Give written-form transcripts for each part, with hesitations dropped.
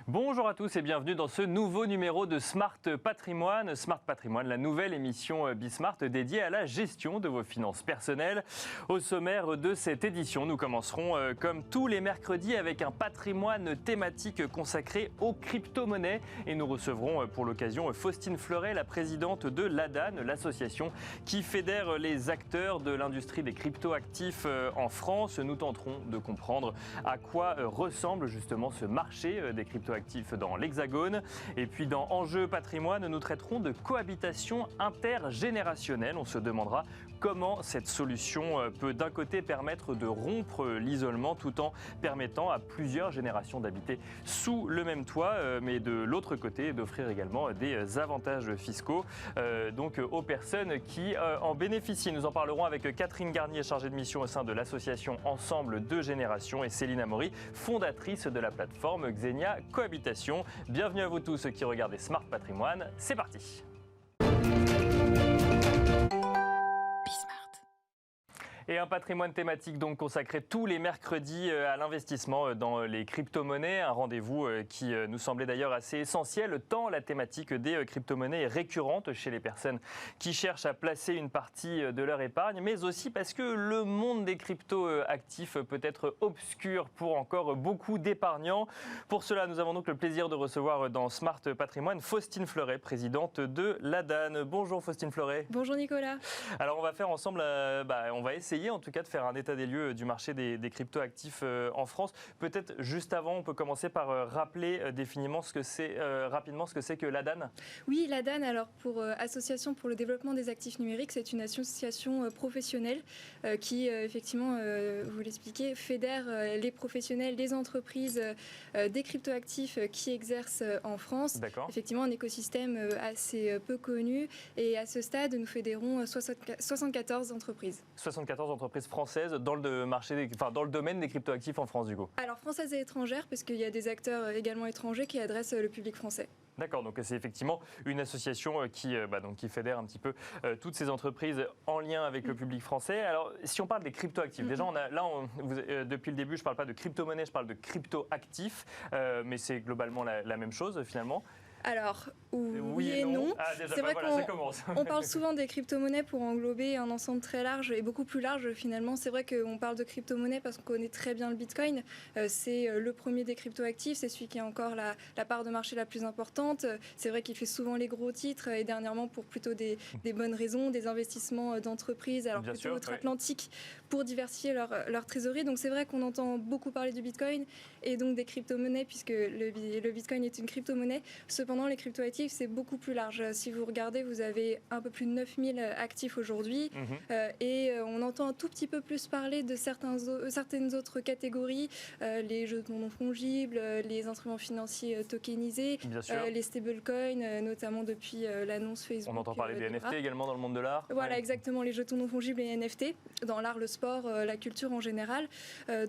Bonjour à tous et bienvenue dans ce nouveau numéro de Smart Patrimoine. Smart Patrimoine, la nouvelle émission Bismart dédiée à la gestion de vos finances personnelles. Au sommaire de cette édition, nous commencerons comme tous les mercredis avec un patrimoine thématique consacré aux crypto-monnaies. Et nous recevrons pour l'occasion Faustine Fleuret, la présidente de l'ADAN, l'association qui fédère les acteurs de l'industrie des crypto-actifs en France. Nous tenterons de comprendre à quoi ressemble justement ce marché des crypto-actifs dans l'Hexagone. Et puis dans Enjeux patrimoine, nous traiterons de cohabitation intergénérationnelle. On se demandera comment cette solution peut d'un côté permettre de rompre l'isolement tout en permettant à plusieurs générations d'habiter sous le même toit, mais de l'autre côté d'offrir également des avantages fiscaux donc aux personnes qui en bénéficient. Nous en parlerons avec Catherine Garnier, chargée de mission au sein de l'association Ensemble de Générations, et Céline Amaury, fondatrice de la plateforme Xenia Cohabitation. Bienvenue à vous tous qui regardez Smart Patrimoine. C'est parti. Et un patrimoine thématique donc consacré tous les mercredis à l'investissement dans les crypto-monnaies. Un rendez-vous qui nous semblait d'ailleurs assez essentiel tant la thématique des crypto-monnaies est récurrente chez les personnes qui cherchent à placer une partie de leur épargne, mais aussi parce que le monde des crypto-actifs peut être obscur pour encore beaucoup d'épargnants. Pour cela, nous avons donc le plaisir de recevoir dans Smart Patrimoine Faustine Fleuret, présidente de l'ADAN. Bonjour Faustine Fleuret. Bonjour Nicolas. Alors on va faire ensemble, on va essayer en tout cas de faire un état des lieux du marché des crypto-actifs en France. Peut-être juste avant, on peut commencer par rappeler définitivement rapidement ce que c'est que l'ADAN. Oui, l'ADAN, alors pour Association pour le développement des actifs numériques, c'est une association professionnelle qui, effectivement, vous l'expliquez, fédère les professionnels, les entreprises des crypto-actifs qui exercent en France. D'accord. Effectivement, un écosystème assez peu connu, et à ce stade, nous fédérons 74 entreprises. 74 entreprises françaises dans le marché, dans le domaine des crypto-actifs en France du coup. Alors françaises et étrangères, parce qu'il y a des acteurs également étrangers qui adressent le public français. D'accord, donc c'est effectivement une association qui fédère un petit peu toutes ces entreprises en lien avec le public français. Alors, si on parle des crypto-actifs, déjà, depuis le début, je ne parle pas de crypto-monnaie, je parle de crypto-actifs, mais c'est globalement la même chose finalement. Alors, oui et non. C'est vrai qu'on parle souvent des crypto-monnaies pour englober un ensemble très large et beaucoup plus large finalement. C'est vrai qu'on parle de crypto-monnaie parce qu'on connaît très bien le Bitcoin. C'est le premier des crypto-actifs, c'est celui qui a encore la part de marché la plus importante. C'est vrai qu'il fait souvent les gros titres et dernièrement pour plutôt des bonnes raisons, des investissements d'entreprises, alors plutôt outre-Atlantique, pour diversifier leur trésorerie. Donc c'est vrai qu'on entend beaucoup parler du Bitcoin et donc des crypto-monnaies puisque le Bitcoin est une crypto-monnaie. Cependant, les crypto-actifs, c'est beaucoup plus large. Si vous regardez, vous avez un peu plus de 9000 actifs aujourd'hui et on entend un tout petit peu plus parler de certaines autres catégories, les jetons non fongibles, les instruments financiers tokenisés, les stablecoins, notamment depuis l'annonce Facebook. On entend parler des NFT également dans le monde de l'art. Voilà, exactement, les jetons non fongibles et NFT, dans l'art, le sport, la culture en général.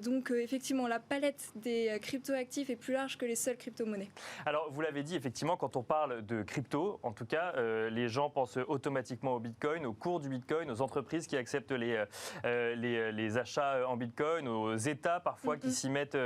Donc effectivement, la palette des crypto-actifs est plus large que les seules crypto-monnaies. Alors, vous l'avez dit, effectivement, quand on parle de crypto, en tout cas, les gens pensent automatiquement au Bitcoin, au cours du Bitcoin, aux entreprises qui acceptent les achats en Bitcoin, aux États parfois qui s'y mettent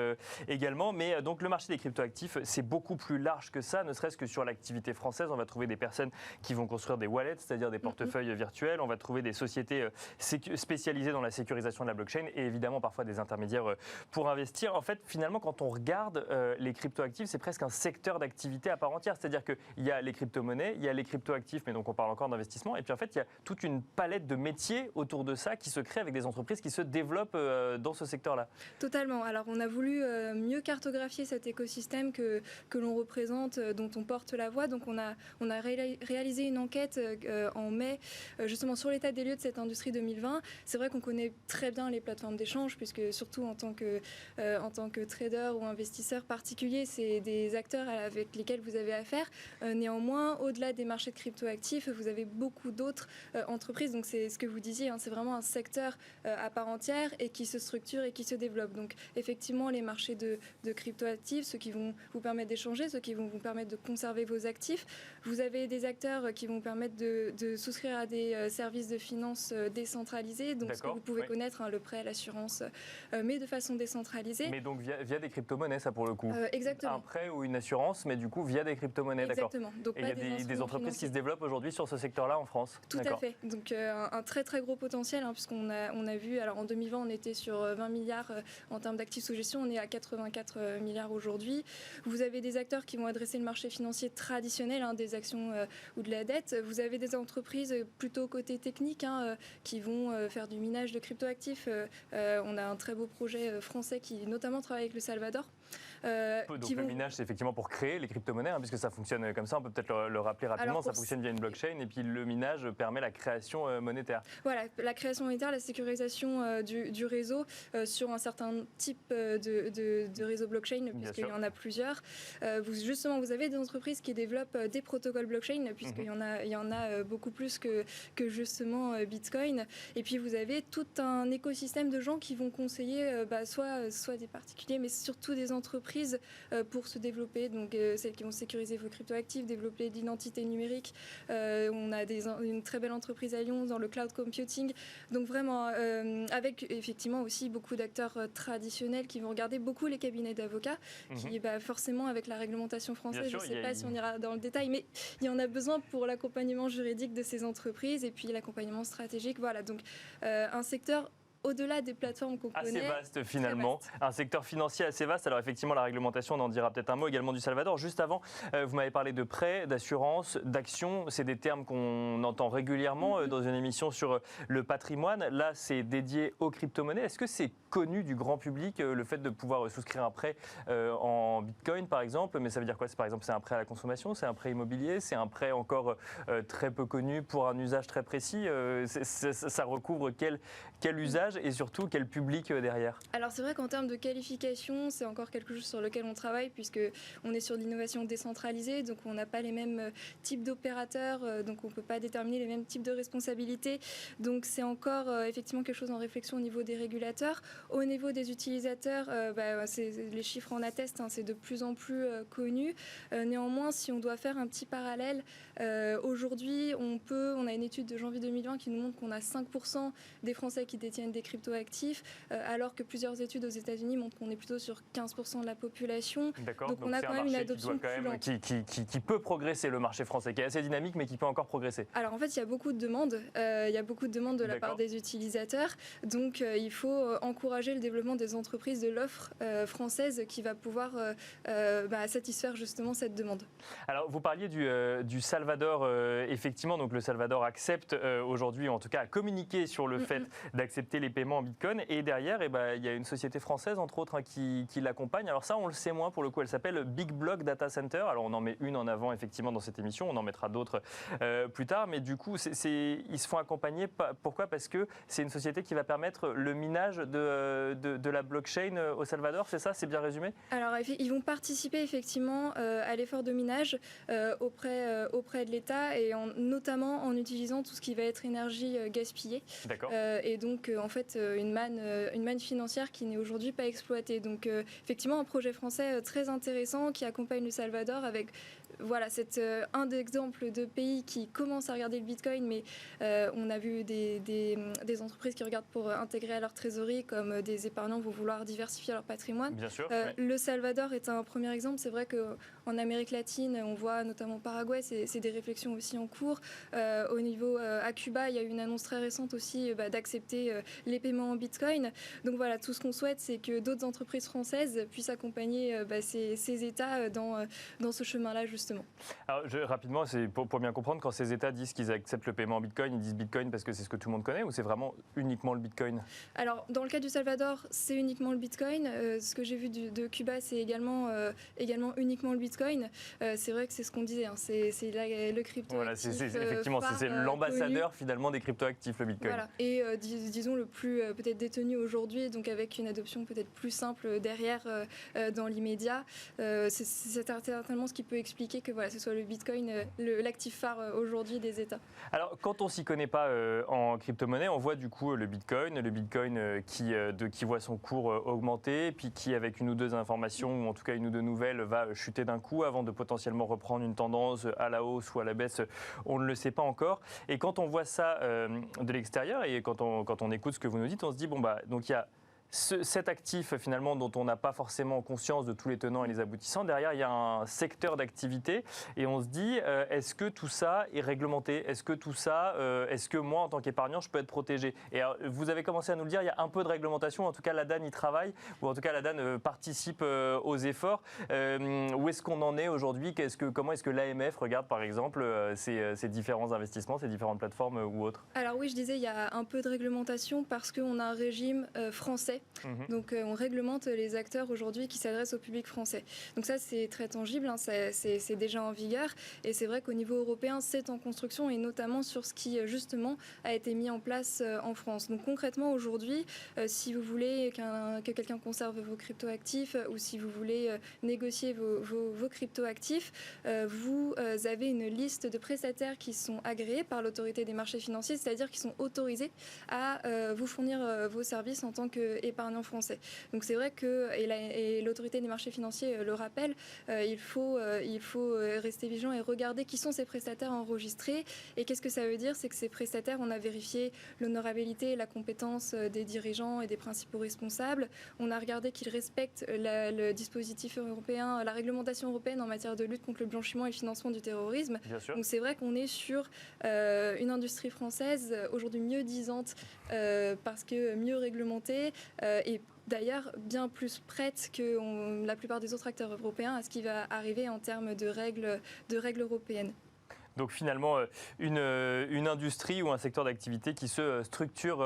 également. Mais donc le marché des crypto-actifs, c'est beaucoup plus large que ça, ne serait-ce que sur l'activité française. On va trouver des personnes qui vont construire des wallets, c'est-à-dire des portefeuilles virtuels. On va trouver des sociétés spécialisées dans la sécurisation de la blockchain et évidemment parfois des intermédiaires pour investir. En fait, finalement, quand on regarde les crypto-actifs, c'est presque un secteur d'activité à part entière. C'est-à-dire qu'il y a les crypto-monnaies, il y a les crypto-actifs, mais donc on parle encore d'investissement. Et puis en fait, il y a toute une palette de métiers autour de ça qui se crée avec des entreprises qui se développent dans ce secteur-là. Totalement. Alors on a voulu mieux cartographier cet écosystème que l'on représente, dont on porte la voix. Donc on a réalisé une enquête en mai, justement sur l'état des lieux de cette industrie 2020. C'est vrai qu'on connaît très bien les plateformes d'échange, puisque surtout en tant que trader ou investisseur particulier, c'est des acteurs avec lesquels vous avez d'affaires. Néanmoins, au-delà des marchés de cryptoactifs, vous avez beaucoup d'autres entreprises. Donc c'est ce que vous disiez, c'est vraiment un secteur à part entière et qui se structure et qui se développe. Donc effectivement, les marchés de cryptoactifs, ceux qui vont vous permettre d'échanger, ceux qui vont vous permettre de conserver vos actifs. Vous avez des acteurs qui vont vous permettre de souscrire à des services de finance décentralisés, donc ce que vous pouvez connaître, le prêt, l'assurance, mais de façon décentralisée. Mais donc via des crypto-monnaies, ça pour le coup. Exactement. Un prêt ou une assurance, mais du coup via des crypto-monnaies, d'accord. Exactement. Donc, et il y a des entreprises qui se développent aujourd'hui sur ce secteur-là en France. Tout à fait. Donc un très très gros potentiel, puisqu'on a vu, alors en 2020 on était sur 20 milliards en termes d'actifs sous gestion, on est à 84 milliards aujourd'hui. Vous avez des acteurs qui vont adresser le marché financier traditionnel, des actions ou de la dette. Vous avez des entreprises plutôt côté technique qui vont faire du minage de cryptoactifs. On a un très beau projet français qui notamment travaille avec le Salvador. Donc le minage, c'est effectivement pour créer les crypto-monnaies, puisque ça fonctionne comme ça, on peut peut-être le rappeler rapidement, ça fonctionne via une blockchain, et puis le minage permet la création monétaire. Voilà, la création monétaire, la sécurisation du réseau sur un certain type de réseau blockchain, puisqu'il y en a plusieurs. Justement, vous avez des entreprises qui développent des protocoles blockchain, puisqu'il y en a beaucoup plus que justement Bitcoin. Et puis vous avez tout un écosystème de gens qui vont conseiller soit des particuliers, mais surtout des entreprises pour se développer. Donc celles qui vont sécuriser vos cryptoactifs, développer l'identité numérique. On a une très belle entreprise à Lyon dans le cloud computing. Donc vraiment, avec effectivement aussi beaucoup d'acteurs traditionnels qui vont regarder beaucoup les cabinets d'avocats, qui forcément avec la réglementation française, je ne sais pas si on ira dans le détail, mais il y en a besoin pour l'accompagnement juridique de ces entreprises et puis l'accompagnement stratégique. Voilà, donc un secteur au-delà des plateformes qu'on connaît. Assez vaste finalement, un secteur financier assez vaste. Alors effectivement, la réglementation, on en dira peut-être un mot également du Salvador. Juste avant, vous m'avez parlé de prêts, d'assurance, d'actions. C'est des termes qu'on entend régulièrement dans une émission sur le patrimoine. Là, c'est dédié aux crypto-monnaies. Est-ce que c'est connu du grand public, le fait de pouvoir souscrire un prêt en Bitcoin par exemple? Mais ça veut dire quoi? Par exemple, c'est un prêt à la consommation, c'est un prêt immobilier, c'est un prêt encore très peu connu pour un usage très précis. Ça recouvre quel usage et surtout quel public derrière? Alors c'est vrai qu'en termes de qualification, c'est encore quelque chose sur lequel on travaille, puisque on est sur de l'innovation décentralisée, donc on n'a pas les mêmes types d'opérateurs, donc on ne peut pas déterminer les mêmes types de responsabilités. Donc c'est encore effectivement quelque chose en réflexion au niveau des régulateurs. Au niveau des utilisateurs, les chiffres en attestent, c'est de plus en plus connu. Néanmoins, si on doit faire un petit parallèle, aujourd'hui on a une étude de janvier 2020 qui nous montre qu'on a 5% des Français qui détiennent des crypto-actifs, alors que plusieurs études aux États-Unis montrent qu'on est plutôt sur 15% de la population. Donc on a quand même une adoption plus lente. Qui peut progresser, le marché français, qui est assez dynamique, mais qui peut encore progresser. Alors en fait, il y a beaucoup de demandes. Il y a beaucoup de demandes de la part des utilisateurs. Donc il faut encourager le développement des entreprises de l'offre française qui va pouvoir satisfaire justement cette demande. Alors vous parliez du Salvador, effectivement. Donc le Salvador accepte aujourd'hui, en tout cas, à communiquer sur le fait d'accepter les paiements en Bitcoin. Et derrière, il y a une société française, entre autres, qui l'accompagne. Alors ça, on le sait moins pour le coup. Elle s'appelle Big Block Data Center. Alors on en met une en avant, effectivement, dans cette émission. On en mettra d'autres plus tard. Mais du coup, ils se font accompagner. Pourquoi? Parce que c'est une société qui va permettre le minage de la blockchain au Salvador. C'est ça? C'est bien résumé? Alors, ils vont participer effectivement à l'effort de minage auprès de l'État et notamment en utilisant tout ce qui va être énergie gaspillée. D'accord. Et donc, en fait, une manne financière qui n'est aujourd'hui pas exploitée. Donc, effectivement, un projet français très intéressant qui accompagne le Salvador avec... Voilà, c'est un exemple de pays qui commence à regarder le Bitcoin, mais on a vu des entreprises qui regardent pour intégrer à leur trésorerie, comme des épargnants vont vouloir diversifier leur patrimoine. Bien sûr. Le Salvador est un premier exemple. C'est vrai qu'en Amérique latine, on voit notamment Paraguay, c'est des réflexions aussi en cours. Au niveau à Cuba, il y a eu une annonce très récente aussi d'accepter les paiements en Bitcoin. Donc voilà, tout ce qu'on souhaite, c'est que d'autres entreprises françaises puissent accompagner ces États dans ce chemin-là, justement. Alors, rapidement, c'est pour bien comprendre, quand ces États disent qu'ils acceptent le paiement en Bitcoin, ils disent Bitcoin parce que c'est ce que tout le monde connaît, ou c'est vraiment uniquement le Bitcoin? Alors, dans le cas du Salvador, c'est uniquement le Bitcoin. Ce que j'ai vu de Cuba, c'est également uniquement le Bitcoin. C'est vrai que c'est ce qu'on disait, c'est le crypto. Voilà, effectivement, c'est l'ambassadeur finalement des cryptoactifs, le Bitcoin. Voilà. Et disons le plus peut-être détenu aujourd'hui, donc avec une adoption peut-être plus simple derrière dans l'immédiat. C'est certainement ce qui peut expliquer justifier que ce soit le Bitcoin l'actif phare aujourd'hui des États. Alors, quand on ne s'y connaît pas en crypto-monnaie, on voit du coup le Bitcoin qui voit son cours augmenter, puis qui, avec une ou deux informations, ou en tout cas une ou deux nouvelles, va chuter d'un coup avant de potentiellement reprendre une tendance à la hausse ou à la baisse. On ne le sait pas encore. Et quand on voit ça de l'extérieur et quand on écoute ce que vous nous dites, on se dit, donc il y a cet actif finalement dont on n'a pas forcément conscience de tous les tenants et les aboutissants, derrière il y a un secteur d'activité et on se dit est-ce que tout ça est réglementé ? Est-ce que tout ça, est-ce que moi en tant qu'épargnant je peux être protégé ? Et alors, vous avez commencé à nous le dire, il y a un peu de réglementation, en tout cas l'ADAN y travaille, ou en tout cas l'ADAN participe aux efforts. Où est-ce qu'on en est aujourd'hui ? Comment est-ce que l'AMF regarde par exemple ces différents investissements, ces différentes plateformes ou autres ? Alors oui, je disais il y a un peu de réglementation parce qu'on a un régime français. Donc on réglemente les acteurs aujourd'hui qui s'adressent au public français. Donc ça c'est très tangible, c'est déjà en vigueur et c'est vrai qu'au niveau européen c'est en construction et notamment sur ce qui justement a été mis en place en France. Donc concrètement aujourd'hui, si vous voulez que quelqu'un conserve vos cryptoactifs ou si vous voulez négocier vos cryptoactifs, vous avez une liste de prestataires qui sont agréés par l'autorité des marchés financiers, c'est-à-dire qui sont autorisés à vous fournir vos services en tant qu'épargnant français. Donc c'est vrai que, et l'autorité des marchés financiers le rappelle, il faut rester vigilant et regarder qui sont ces prestataires enregistrés. Et qu'est-ce que ça veut dire ? C'est que ces prestataires, on a vérifié l'honorabilité et la compétence des dirigeants et des principaux responsables. On a regardé qu'ils respectent le dispositif européen, la réglementation européenne en matière de lutte contre le blanchiment et le financement du terrorisme. Donc c'est vrai qu'on est sur une industrie française aujourd'hui mieux disante parce que mieux réglementée et d'ailleurs bien plus prête que la plupart des autres acteurs européens à ce qui va arriver en termes de règles européennes. Donc finalement, une industrie ou un secteur d'activité qui se structure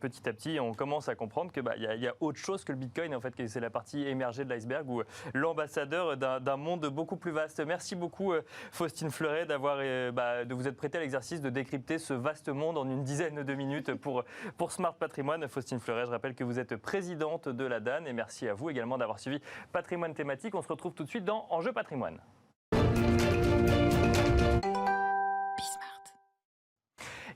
petit à petit. On commence à comprendre qu'il y a autre chose que le Bitcoin, en fait, que c'est la partie émergée de l'iceberg ou l'ambassadeur d'un monde beaucoup plus vaste. Merci beaucoup, Faustine Fleuret, de vous être prêtée à l'exercice de décrypter ce vaste monde en une dizaine de minutes pour Smart Patrimoine. Faustine Fleuret, je rappelle que vous êtes présidente de l'ADAN et merci à vous également d'avoir suivi Patrimoine Thématique. On se retrouve tout de suite dans Enjeu Patrimoine.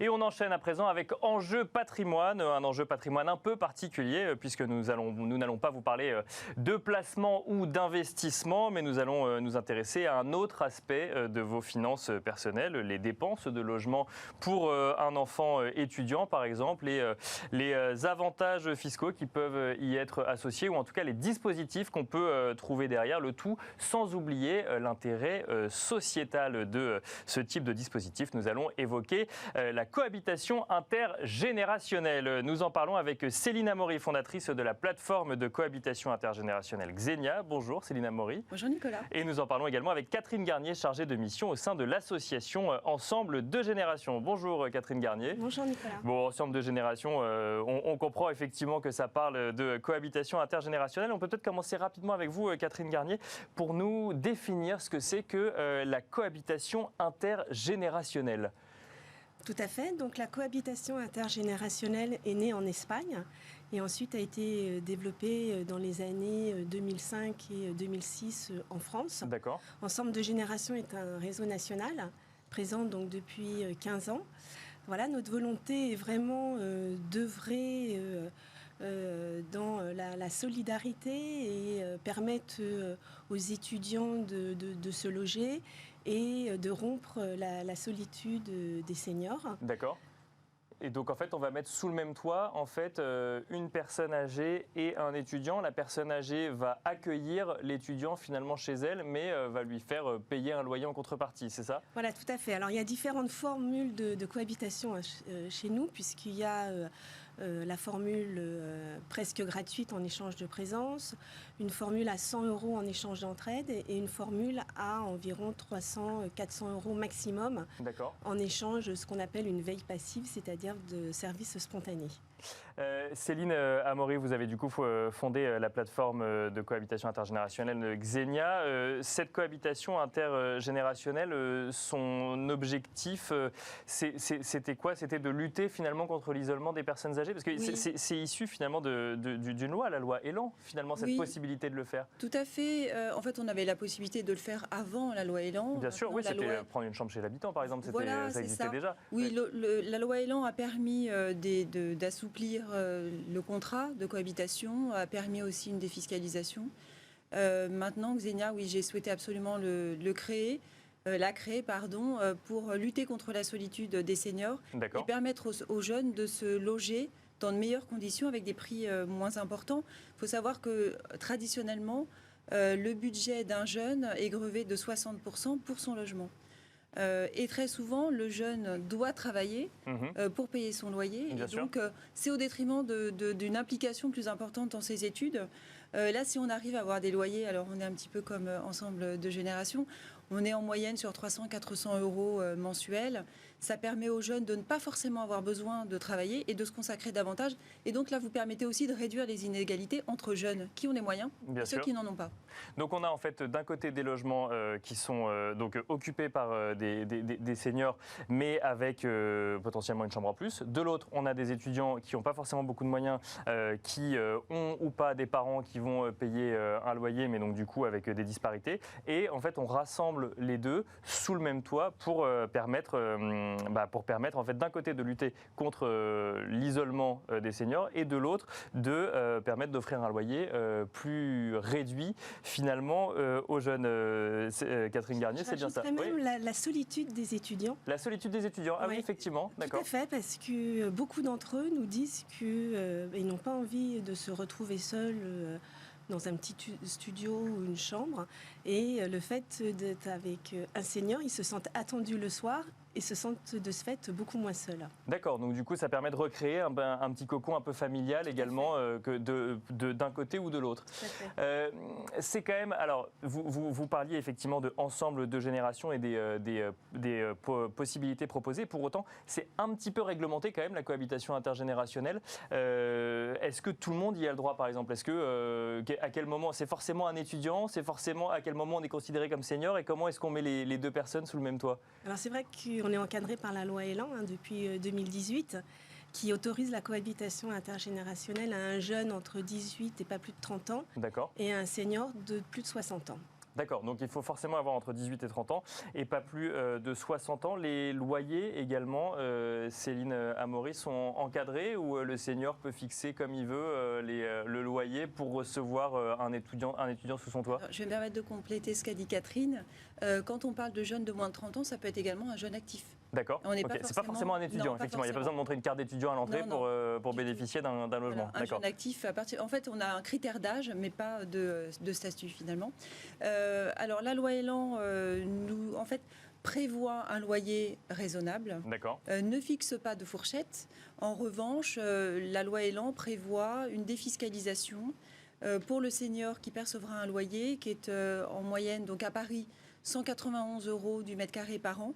Et on enchaîne à présent avec Enjeu Patrimoine, un enjeu patrimoine un peu particulier puisque nous n'allons pas vous parler de placement ou d'investissement, mais nous allons nous intéresser à un autre aspect de vos finances personnelles, les dépenses de logement pour un enfant étudiant par exemple, les avantages fiscaux qui peuvent y être associés ou en tout cas les dispositifs qu'on peut trouver derrière, le tout sans oublier l'intérêt sociétal de ce type de dispositif. Nous allons évoquer la cohabitation intergénérationnelle. Nous en parlons avec Céline Amaury, fondatrice de la plateforme de cohabitation intergénérationnelle Xenia. Bonjour Céline Amaury. Bonjour Nicolas. Et nous en parlons également avec Catherine Garnier, chargée de mission au sein de l'association Ensemble de Générations. Bonjour Catherine Garnier. Bonjour Nicolas. Bon, Ensemble de Générations, on comprend effectivement que ça parle de cohabitation intergénérationnelle. On peut peut-être commencer rapidement avec vous Catherine Garnier pour nous définir ce que c'est que la cohabitation intergénérationnelle. Tout à fait. Donc la cohabitation intergénérationnelle est née en Espagne et ensuite a été développée dans les années 2005 et 2006 en France. D'accord. Ensemble de Générations est un réseau national présent donc depuis 15 ans. Voilà, notre volonté est vraiment d'œuvrer dans la solidarité et permettre aux étudiants de se loger et de rompre la solitude des seniors. D'accord. Et donc en fait, on va mettre sous le même toit en fait une personne âgée et un étudiant. La personne âgée va accueillir l'étudiant finalement chez elle, mais va lui faire payer un loyer en contrepartie, c'est ça ? Voilà, tout à fait. Alors il y a différentes formules de cohabitation chez nous, puisqu'il y a la formule presque gratuite en échange de présence, une formule à 100 € en échange d'entraide et une formule à environ 300-400 € maximum. D'accord. En échange de ce qu'on appelle une veille passive, c'est-à-dire de services spontanés. Céline Amaury, vous avez du coup fondé la plateforme de cohabitation intergénérationnelle Xenia. Cette cohabitation intergénérationnelle, son objectif, c'était quoi ? C'était de lutter finalement contre l'isolement des personnes âgées? Parce que c'est issu finalement d'une loi, la loi Elan, finalement, cette possibilité de le faire. Tout à fait. En fait, on avait la possibilité de le faire avant la loi Elan. Bien sûr, oui, c'était prendre une chambre chez l'habitant, par exemple, ça existait déjà. Oui, la loi Elan a permis d'assouplir le contrat de cohabitation, a permis aussi une défiscalisation. Maintenant, Xenia, oui, j'ai souhaité absolument la créer, pour lutter contre la solitude des seniors et permettre aux jeunes de se loger dans de meilleures conditions avec des prix moins importants. Il faut savoir que traditionnellement, le budget d'un jeune est grevé de 60% pour son logement. Et très souvent, le jeune doit travailler pour payer son loyer. Et donc, c'est au détriment d'une implication plus importante dans ses études. Là, si on arrive à avoir des loyers, alors on est un petit peu comme Ensemble de Générations, on est en moyenne sur 300-400 euros mensuels. Ça permet aux jeunes de ne pas forcément avoir besoin de travailler et de se consacrer davantage. Et donc là, vous permettez aussi de réduire les inégalités entre jeunes qui ont les moyens et ceux qui n'en ont pas. Donc on a en fait d'un côté des logements qui sont donc occupés par des seniors, mais avec potentiellement une chambre en plus. De l'autre, on a des étudiants qui n'ont pas forcément beaucoup de moyens, qui ont ou pas des parents qui vont payer un loyer, mais donc du coup avec des disparités. Et en fait, on rassemble les deux sous le même toit pour permettre en fait d'un côté de lutter contre l'isolement des seniors et de l'autre de permettre d'offrir un loyer plus réduit finalement aux jeunes. Catherine Garnier, c'est bien ça. Même la solitude des étudiants. La solitude des étudiants, oui, effectivement, d'accord. Tout à fait, parce que beaucoup d'entre eux nous disent qu'ils n'ont pas envie de se retrouver seuls dans un petit studio ou une chambre. Et le fait d'être avec un senior, ils se sentent attendus le soir et se sentent de ce fait beaucoup moins seuls. D'accord, donc du coup ça permet de recréer un petit cocon un peu familial également d'un côté ou de l'autre. C'est quand même, alors vous parliez effectivement de Ensemble de Générations et des possibilités proposées. Pour autant, c'est un petit peu réglementé quand même la cohabitation intergénérationnelle. Est-ce que tout le monde y a le droit par exemple? Est-ce que à quel moment c'est forcément un étudiant? C'est forcément à quel moment on est considéré comme senior? Et comment est-ce qu'on met les deux personnes sous le même toit? Alors c'est vrai qu'on est encadré par la loi Elan depuis 2018 qui autorise la cohabitation intergénérationnelle à un jeune entre 18 et pas plus de 30 ans et à un senior de plus de 60 ans. D'accord, donc il faut forcément avoir entre 18 et 30 ans et pas plus de 60 ans. Les loyers également, Céline Amaury, sont encadrés ou le senior peut fixer comme il veut le loyer pour recevoir un étudiant sous son toit? Alors, je vais me permettre de compléter ce qu'a dit Catherine. Quand on parle de jeunes de moins de 30 ans, ça peut être également un jeune actif. D'accord. C'est pas forcément un étudiant, effectivement. Il n'y a pas besoin de montrer une carte d'étudiant à l'entrée pour bénéficier d'un logement. Voilà, un jeune actif, en fait, on a un critère d'âge, mais pas de statut finalement. Alors la loi Elan en fait, prévoit un loyer raisonnable, ne fixe pas de fourchette. En revanche, la loi Elan prévoit une défiscalisation pour le senior qui percevra un loyer qui est en moyenne, donc à Paris, 191 € du mètre carré par an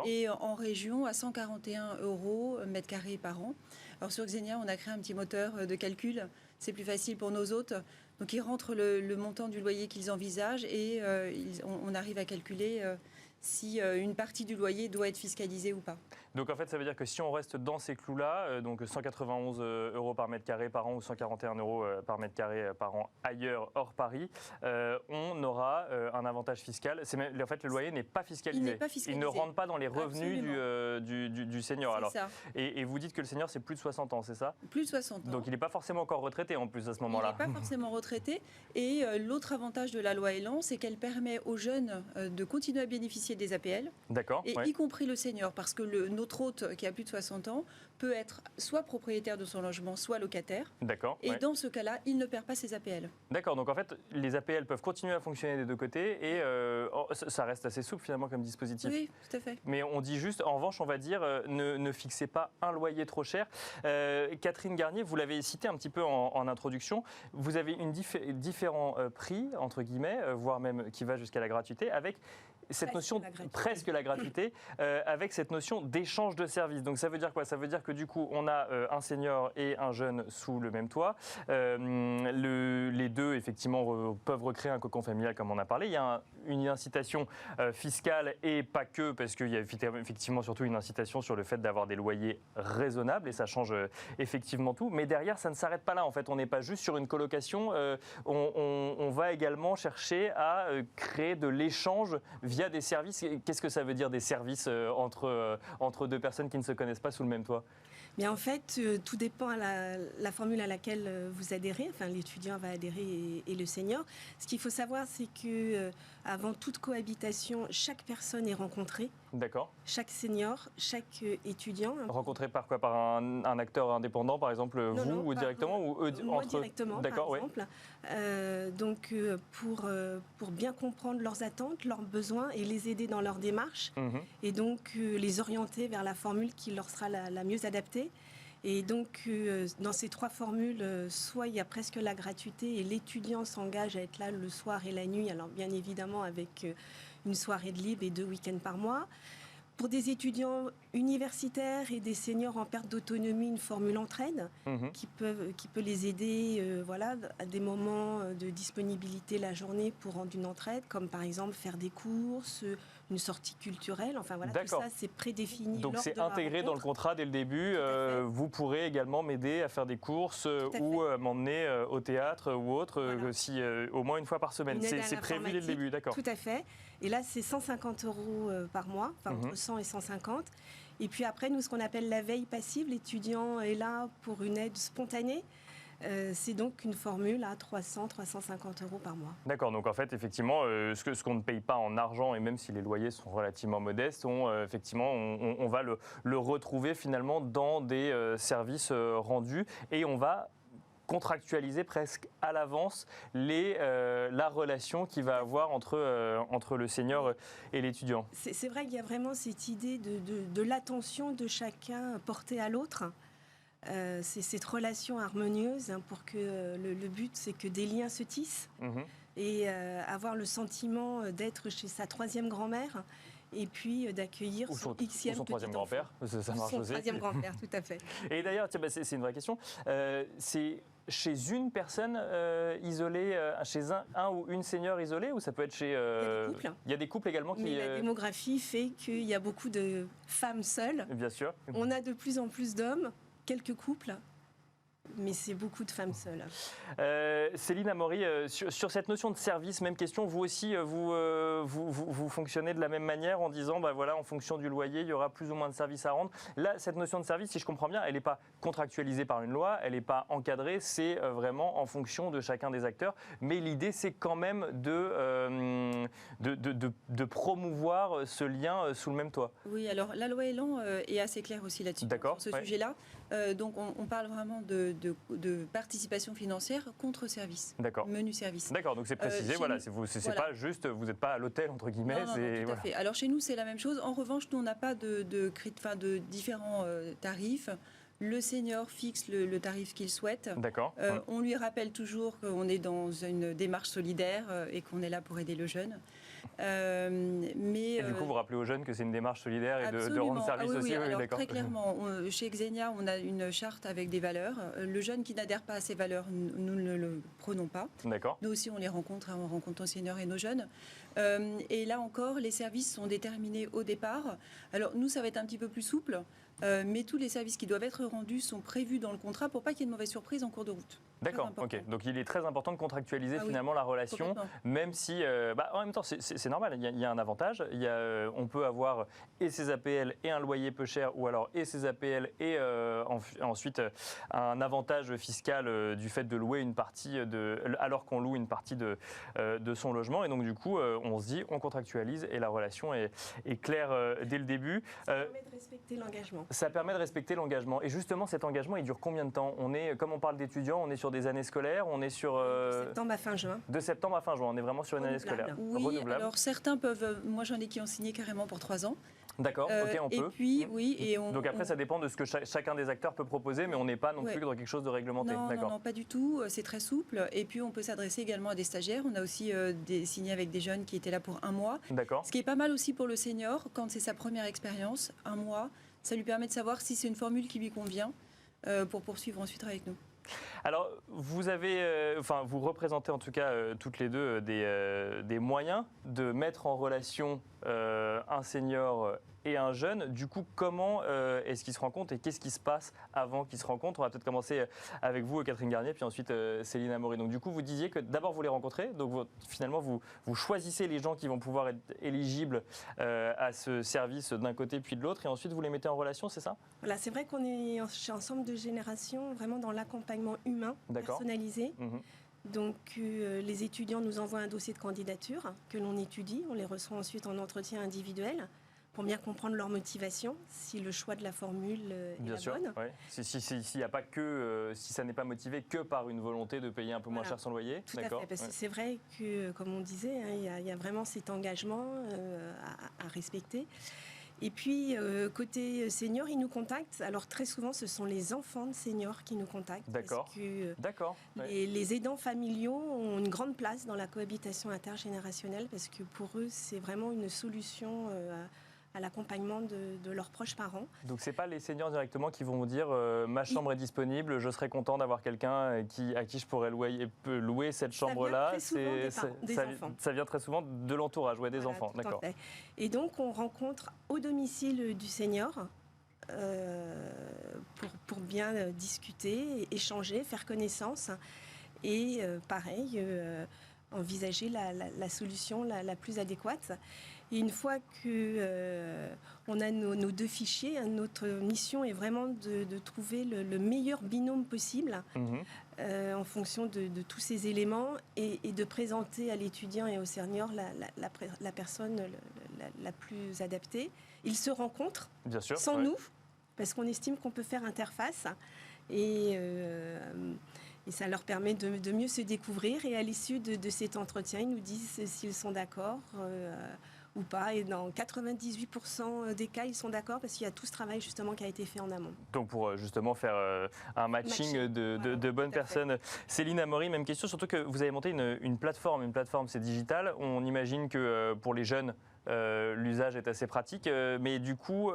et en région à 141 € mètre carré par an. Alors sur Xenia, on a créé un petit moteur de calcul, c'est plus facile pour nos hôtes. Donc ils rentrent le montant du loyer qu'ils envisagent et on arrive à calculer si une partie du loyer doit être fiscalisée ou pas. Donc en fait, ça veut dire que si on reste dans ces clous-là, donc 191 € par mètre carré par an ou 141 € par mètre carré par an ailleurs, hors Paris, on aura un avantage fiscal. En fait, le loyer n'est pas fiscalisé. Il n'est pas fiscalisé. Il ne rentre pas dans les revenus du senior. Alors, ça. Et vous dites que le senior, c'est plus de 60 ans, c'est ça? Plus de 60 ans. Donc il n'est pas forcément encore retraité en plus à ce moment-là. Il n'est pas forcément retraité. Et l'autre avantage de la loi Elan, c'est qu'elle permet aux jeunes de continuer à bénéficier des APL. D'accord. Et y compris le senior, parce que notre hôte qui a plus de 60 ans peut être soit propriétaire de son logement, soit locataire. D'accord. Et dans ce cas-là, il ne perd pas ses APL. D'accord. Donc en fait, les APL peuvent continuer à fonctionner des deux côtés et ça reste assez souple finalement comme dispositif. Oui, tout à fait. Mais on dit juste, en revanche, on va dire, ne fixez pas un loyer trop cher. Catherine Garnier, vous l'avez cité un petit peu en introduction, vous avez différents prix, entre guillemets, voire même qui va jusqu'à la gratuité, avec cette notion presque la gratuité, avec cette notion d'échange de services. Donc ça veut dire quoi? Ça veut dire que du coup, on a un senior et un jeune sous le même toit. Les deux, effectivement, peuvent recréer un cocon familial, comme on a parlé. Il y a une incitation fiscale et pas que, parce qu'il y a effectivement surtout une incitation sur le fait d'avoir des loyers raisonnables, et ça change effectivement tout. Mais derrière, ça ne s'arrête pas là. En fait, on n'est pas juste sur une colocation. On va également chercher à créer de l'échange via des services. Qu'est-ce que ça veut dire, des services entre deux personnes qui ne se connaissent pas sous le même toit? Mais en fait, tout dépend à la formule à laquelle vous adhérez. Enfin, l'étudiant va adhérer et le senior. Ce qu'il faut savoir, c'est que avant toute cohabitation, chaque personne est rencontrée. D'accord. Chaque senior, chaque étudiant. Rencontré par quoi? Par un acteur indépendant, par exemple, non, ou directement, ou eux moi entre... directement, d'accord, par exemple. Ouais. Donc, pour bien comprendre leurs attentes, leurs besoins et les aider dans leur démarche, et donc les orienter vers la formule qui leur sera la mieux adaptée. Et donc, dans ces trois formules, soit il y a presque la gratuité et l'étudiant s'engage à être là le soir et la nuit, alors bien évidemment avec une soirée de libre et 2 week-ends par mois. Pour des étudiants universitaires et des seniors en perte d'autonomie, une formule entraide qui peut les aider à des moments de disponibilité la journée pour rendre une entraide, comme par exemple faire des courses, une sortie culturelle. Enfin voilà, tout ça c'est prédéfini. Donc c'est intégré dans le contrat dès le début. Vous pourrez également m'aider à faire des courses ou m'emmener au théâtre ou autre, si, au moins une fois par semaine. C'est prévu dès le début, d'accord. Tout à fait. Et là, c'est 150 € par mois, enfin entre 100 et 150. Et puis après, nous, ce qu'on appelle la veille passive, l'étudiant est là pour une aide spontanée. C'est donc une formule à 300, 350 € par mois. D'accord, donc en fait, effectivement, ce qu'on ne paye pas en argent, et même si les loyers sont relativement modestes, effectivement, on va le retrouver finalement dans des services rendus, et on va contractualiser presque à l'avance la relation qu'il va avoir entre le senior et l'étudiant. C'est vrai qu'il y a vraiment cette idée de l'attention de chacun portée à l'autre. C'est cette relation harmonieuse, pour que le but, c'est que des liens se tissent et avoir le sentiment d'être chez sa troisième grand-mère et puis d'accueillir son Xème son troisième grand-père. Ça marche son aussi. Troisième grand-père, tout à fait. Et d'ailleurs, c'est une vraie question. C'est chez une personne isolée, chez un ou une senior isolée, ou ça peut être chez... Il y a des couples. Il y a des couples également qui... Mais la démographie fait qu'il y a beaucoup de femmes seules. Bien sûr. On a de plus en plus d'hommes, quelques couples. Mais c'est beaucoup de femmes seules. Céline Amaury, sur cette notion de service, même question, vous aussi, vous fonctionnez de la même manière en disant, en fonction du loyer, il y aura plus ou moins de services à rendre. Là, cette notion de service, si je comprends bien, elle n'est pas contractualisée par une loi, elle n'est pas encadrée, c'est vraiment en fonction de chacun des acteurs. Mais l'idée, c'est quand même de promouvoir ce lien sous le même toit. Oui, alors la loi Elan est assez claire aussi là-dessus, sur ce sujet-là. Donc on parle vraiment de participation financière contre service, menu service. D'accord, donc c'est précisé, c'est pas juste, vous n'êtes pas à l'hôtel, entre guillemets. Non, tout à fait. Alors chez nous, c'est la même chose. En revanche, nous, on n'a pas de différents tarifs. Le senior fixe le tarif qu'il souhaite. D'accord. On lui rappelle toujours qu'on est dans une démarche solidaire et qu'on est là pour aider le jeune. Et du coup, vous rappelez aux jeunes que c'est une démarche solidaire et de rendre service aussi. Oui, alors, très clairement, chez Xenia, on a une charte avec des valeurs. Le jeune qui n'adhère pas à ces valeurs, nous ne le prenons pas. D'accord. Nous aussi, on les rencontre, on rencontre nos seniors et nos jeunes. Et là encore, les services sont déterminés au départ. Alors nous, ça va être un petit peu plus souple. Mais tous les services qui doivent être rendus sont prévus dans le contrat pour pas qu'il y ait de mauvaises surprises en cours de route. D'accord, ok. Donc il est très important de contractualiser finalement la relation, même si, en même temps, c'est normal, il y a un avantage. On peut avoir et ses APL et un loyer peu cher, ou alors et ses APL et ensuite un avantage fiscal du fait de louer une partie, alors qu'on loue une partie de son logement. Et donc du coup, on se dit, on contractualise et la relation est claire dès le début. Ça permet de respecter l'engagement. Ça permet de respecter l'engagement. Et justement, cet engagement, il dure combien de temps? Comme on parle d'étudiants, on est sur des années scolaires, on est sur... De septembre à fin juin. De septembre à fin juin, on est vraiment sur une année scolaire. Oui, renouvelable. Alors certains peuvent... Moi, j'en ai qui ont signé carrément pour 3 ans. D'accord, ok, on peut. Et puis, oui. Donc après, ça dépend de ce que chacun des acteurs peut proposer, mais on n'est pas non plus dans quelque chose de réglementé. Non, pas du tout. C'est très souple. Et puis, on peut s'adresser également à des stagiaires. On a aussi signé avec des jeunes qui étaient là pour 1 mois. D'accord. Ce qui est pas mal aussi pour le senior, quand c'est sa première expérience, 1 mois, ça lui permet de savoir si c'est une formule qui lui convient pour poursuivre ensuite avec nous. Alors, vous avez, vous représentez en tout cas toutes les deux des moyens de mettre en relation un senior et un jeune. Du coup, comment est-ce qu'ils se rencontrent et qu'est-ce qui se passe avant qu'ils se rencontrent? On va peut-être commencer avec vous, Catherine Garnier, puis ensuite Céline Amaury. Donc du coup, vous disiez que d'abord vous les rencontrez, donc finalement vous choisissez les gens qui vont pouvoir être éligibles à ce service d'un côté puis de l'autre, et ensuite vous les mettez en relation, c'est ça? Voilà, c'est vrai qu'on est chez Ensemble de Génération vraiment dans l'accompagnement humain personnalisé. Donc les étudiants nous envoient un dossier de candidature que l'on étudie, on les reçoit ensuite en entretien individuel pour bien comprendre leur motivation, si le choix de la formule est bien la sûr, bonne. Ouais. Si y a pas que, si ça n'est pas motivé que par une volonté de payer un peu moins cher son loyer. Tout à fait, parce que c'est vrai que, comme on disait, il y a vraiment cet engagement à respecter. Et puis, côté senior, ils nous contactent. Alors, très souvent, ce sont les enfants de seniors qui nous contactent. D'accord. Parce que les aidants familiaux ont une grande place dans la cohabitation intergénérationnelle, parce que pour eux, c'est vraiment une solution à l'accompagnement de leurs proches parents. Donc c'est pas les seniors directement qui vont vous dire ma chambre est disponible, je serais content d'avoir quelqu'un à qui je pourrais louer cette chambre-là. Ça vient très souvent de l'entourage, des enfants. D'accord. Et donc on rencontre au domicile du senior pour bien discuter, échanger, faire connaissance et pareil envisager la solution la plus adéquate. Et une fois qu'on a nos 2 fichiers, notre mission est vraiment de trouver le meilleur binôme possible en fonction de tous ces éléments et de présenter à l'étudiant et au senior la personne la plus adaptée. Ils se rencontrent sans nous, parce qu'on estime qu'on peut faire interface et ça leur permet de mieux se découvrir. Et à l'issue de cet entretien, ils nous disent s'ils sont d'accord ou pas. Et dans 98% des cas, ils sont d'accord parce qu'il y a tout ce travail justement qui a été fait en amont. Donc pour justement faire un matching de bonnes personnes. Céline Amaury, même question, surtout que vous avez monté une plateforme. Une plateforme, c'est digital. On imagine que pour les jeunes, l'usage est assez pratique, mais du coup,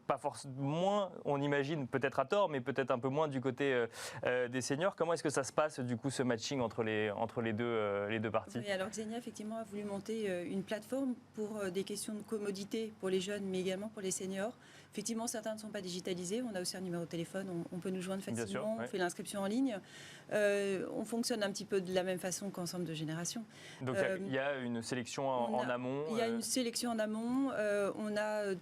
pas forcément moins, on imagine, peut-être à tort, mais peut-être un peu moins du côté des seniors. Comment est-ce que ça se passe, du coup, ce matching entre les deux parties? Oui, alors Xenia, effectivement, a voulu monter une plateforme pour des questions de commodité pour les jeunes, mais également pour les seniors. Effectivement, certains ne sont pas digitalisés. On a aussi un numéro de téléphone, on peut nous joindre facilement, on fait l'inscription en ligne. On fonctionne un petit peu de la même façon qu'Ensemble de Génération. Donc il y a une sélection en amont. Il y a une sélection en amont. On a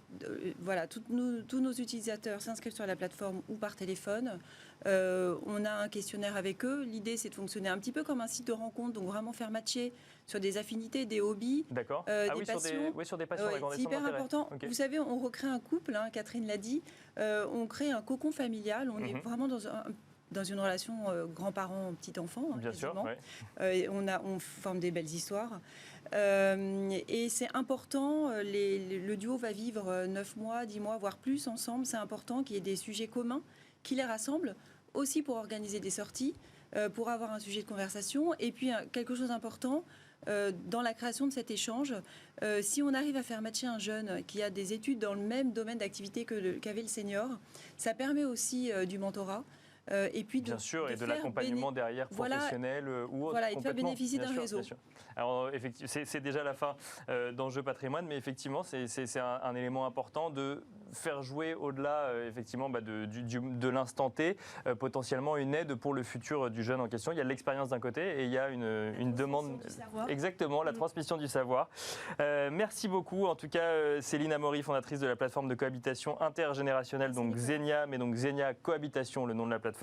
tous nos utilisateurs s'inscrivent sur la plateforme ou par téléphone. On a un questionnaire avec eux. L'idée, c'est de fonctionner un petit peu comme un site de rencontre, donc vraiment faire matcher sur des affinités, des hobbies, des passions. Sur des passions. C'est hyper important. Okay. Vous savez, on recrée un couple, Catherine l'a dit, on crée un cocon familial. On est vraiment dans une relation grands-parents, petits-enfants. Bien sûr. On forme des belles histoires. Et c'est important, le duo va vivre 9 mois, 10 mois, voire plus ensemble. C'est important qu'il y ait des sujets communs qui les rassemblent, aussi pour organiser des sorties, pour avoir un sujet de conversation. Et puis, quelque chose d'important, dans la création de cet échange, si on arrive à faire matcher un jeune qui a des études dans le même domaine d'activité qu'avait le senior, ça permet aussi du mentorat. Et puis bien sûr, et de l'accompagnement derrière professionnel ou autre. Voilà, et de faire bénéficier d'un réseau. Alors, effectivement, c'est déjà la fin d'Enjeu Patrimoine, mais effectivement, c'est un élément important de faire jouer au-delà effectivement de l'instant T, potentiellement une aide pour le futur du jeune en question. Il y a l'expérience d'un côté et il y a une demande. Exactement, la transmission du savoir. Merci beaucoup. En tout cas, Céline Amaury, fondatrice de la plateforme de cohabitation intergénérationnelle, donc Xenia, mais donc Xenia Cohabitation, le nom de la plateforme.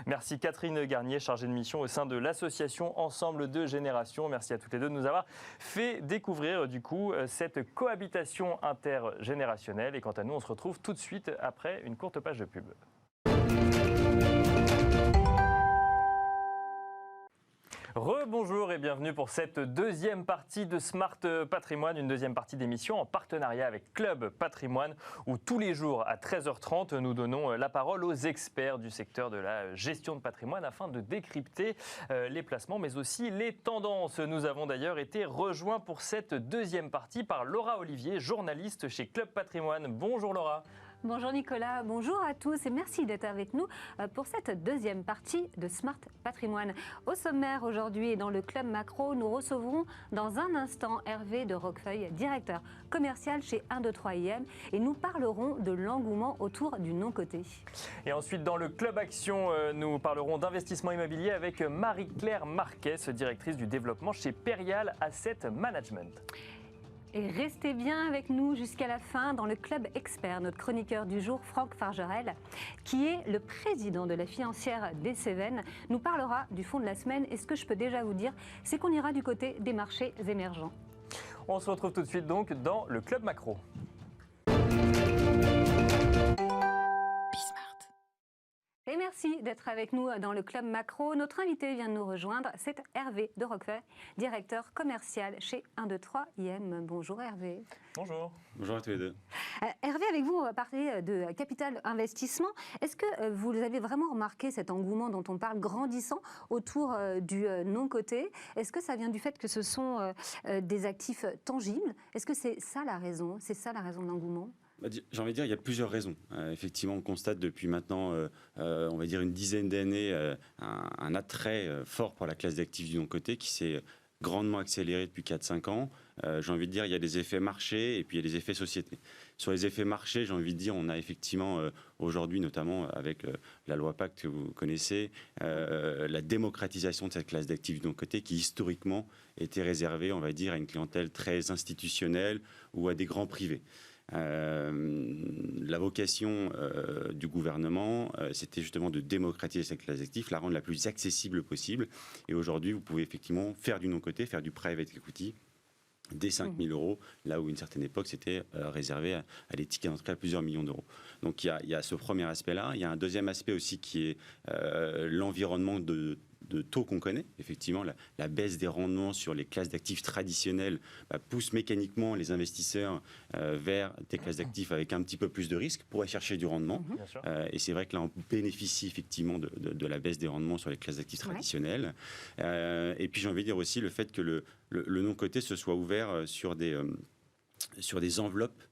Merci Catherine Garnier, chargée de mission au sein de l'association Ensemble de Génération. Merci à toutes les deux de nous avoir fait découvrir du coup cette cohabitation intergénérationnelle. Et quant à nous, on se retrouve tout de suite après une courte page de pub. Rebonjour Bonjour et bienvenue pour cette deuxième partie de Smart Patrimoine, une deuxième partie d'émission en partenariat avec Club Patrimoine où tous les jours à 13h30 nous donnons la parole aux experts du secteur de la gestion de patrimoine afin de décrypter les placements mais aussi les tendances. Nous avons d'ailleurs été rejoints pour cette deuxième partie par Laura Olivier, journaliste chez Club Patrimoine. Bonjour Laura. Bonjour Nicolas, bonjour à tous et merci d'être avec nous pour cette deuxième partie de Smart Patrimoine. Au sommaire aujourd'hui et dans le Club Macro, nous recevrons dans un instant Hervé de Roquefeuille, directeur commercial chez 123IM et nous parlerons de l'engouement autour du non-coté. Et ensuite dans le Club Action, nous parlerons d'investissement immobilier avec Marie-Claire Marquez, directrice du développement chez Perial Asset Management. Et restez bien avec nous jusqu'à la fin dans le Club Expert, notre chroniqueur du jour, Franck Fargerel, qui est le président de la financière des Cévennes, nous parlera du fonds de la semaine. Et ce que je peux déjà vous dire, c'est qu'on ira du côté des marchés émergents. On se retrouve tout de suite donc dans le Club Macro. Et merci d'être avec nous dans le Club Macro. Notre invité vient de nous rejoindre, c'est Hervé de Roquefeuille, directeur commercial chez 123IM. Bonjour Hervé. Bonjour. Bonjour à tous les deux. Hervé, avec vous, on va parler de capital investissement. Est-ce que vous avez vraiment remarqué cet engouement dont on parle grandissant autour du non-coté? Est-ce que ça vient du fait que ce sont des actifs tangibles? Est-ce que c'est ça la raison? C'est ça la raison de l'engouement? J'ai envie de dire, il y a plusieurs raisons. Effectivement, on constate depuis maintenant, on va dire une dizaine d'années, un attrait fort pour la classe d'actifs du non-coté qui s'est grandement accéléré depuis 4-5 ans. J'ai envie de dire, il y a des effets marché et puis il y a des effets société. Sur les effets marché, j'ai envie de dire, on a effectivement aujourd'hui, notamment avec la loi Pacte que vous connaissez, la démocratisation de cette classe d'actifs du non-coté qui historiquement était réservée, on va dire, à une clientèle très institutionnelle ou à des grands privés. La vocation du gouvernement, c'était justement de démocratiser cette classe d'actifs, la rendre la plus accessible possible. Et aujourd'hui, vous pouvez effectivement faire du non-coté, faire du private equity dès 5 000 euros, là où à une certaine époque, c'était réservé à des tickets d'entrée à plusieurs millions d'euros. Donc il y a ce premier aspect-là. Il y a un deuxième aspect aussi qui est l'environnement de taux qu'on connaît. Effectivement, la baisse des rendements sur les classes d'actifs traditionnelles pousse mécaniquement les investisseurs vers des classes d'actifs avec un petit peu plus de risques pour aller chercher du rendement. Et c'est vrai que là, on bénéficie effectivement de la baisse des rendements sur les classes d'actifs traditionnelles. Et puis, j'ai envie de dire aussi le fait que le non-coté se soit ouvert sur des enveloppes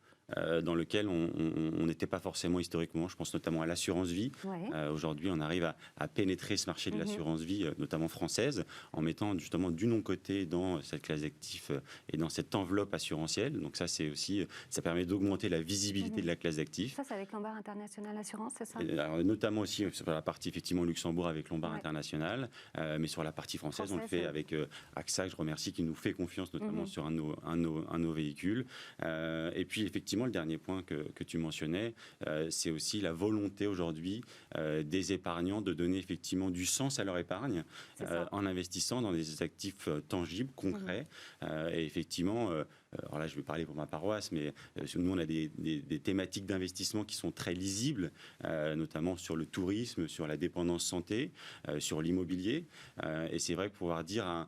dans lequel on n'était pas forcément historiquement. Je pense notamment à l'assurance vie. Aujourd'hui, on arrive à pénétrer ce marché de l'assurance vie, notamment française, en mettant justement du non-coté dans cette classe d'actifs et dans cette enveloppe assurantielle. Donc ça, c'est aussi, ça permet d'augmenter la visibilité de la classe d'actifs. Ça, c'est avec Lombard International Assurance, c'est ça? Alors, notamment aussi sur la partie effectivement Luxembourg avec Lombard International, mais sur la partie française, on le fait avec AXA, que je remercie, qui nous fait confiance notamment sur un de nos véhicules. Et puis effectivement, le dernier point que tu mentionnais, c'est aussi la volonté aujourd'hui des épargnants de donner effectivement du sens à leur épargne en investissant dans des actifs tangibles, concrets. Et effectivement, alors là je vais parler pour ma paroisse, mais nous on a des thématiques d'investissement qui sont très lisibles, notamment sur le tourisme, sur la dépendance santé, sur l'immobilier. Et c'est vrai que pouvoir dire à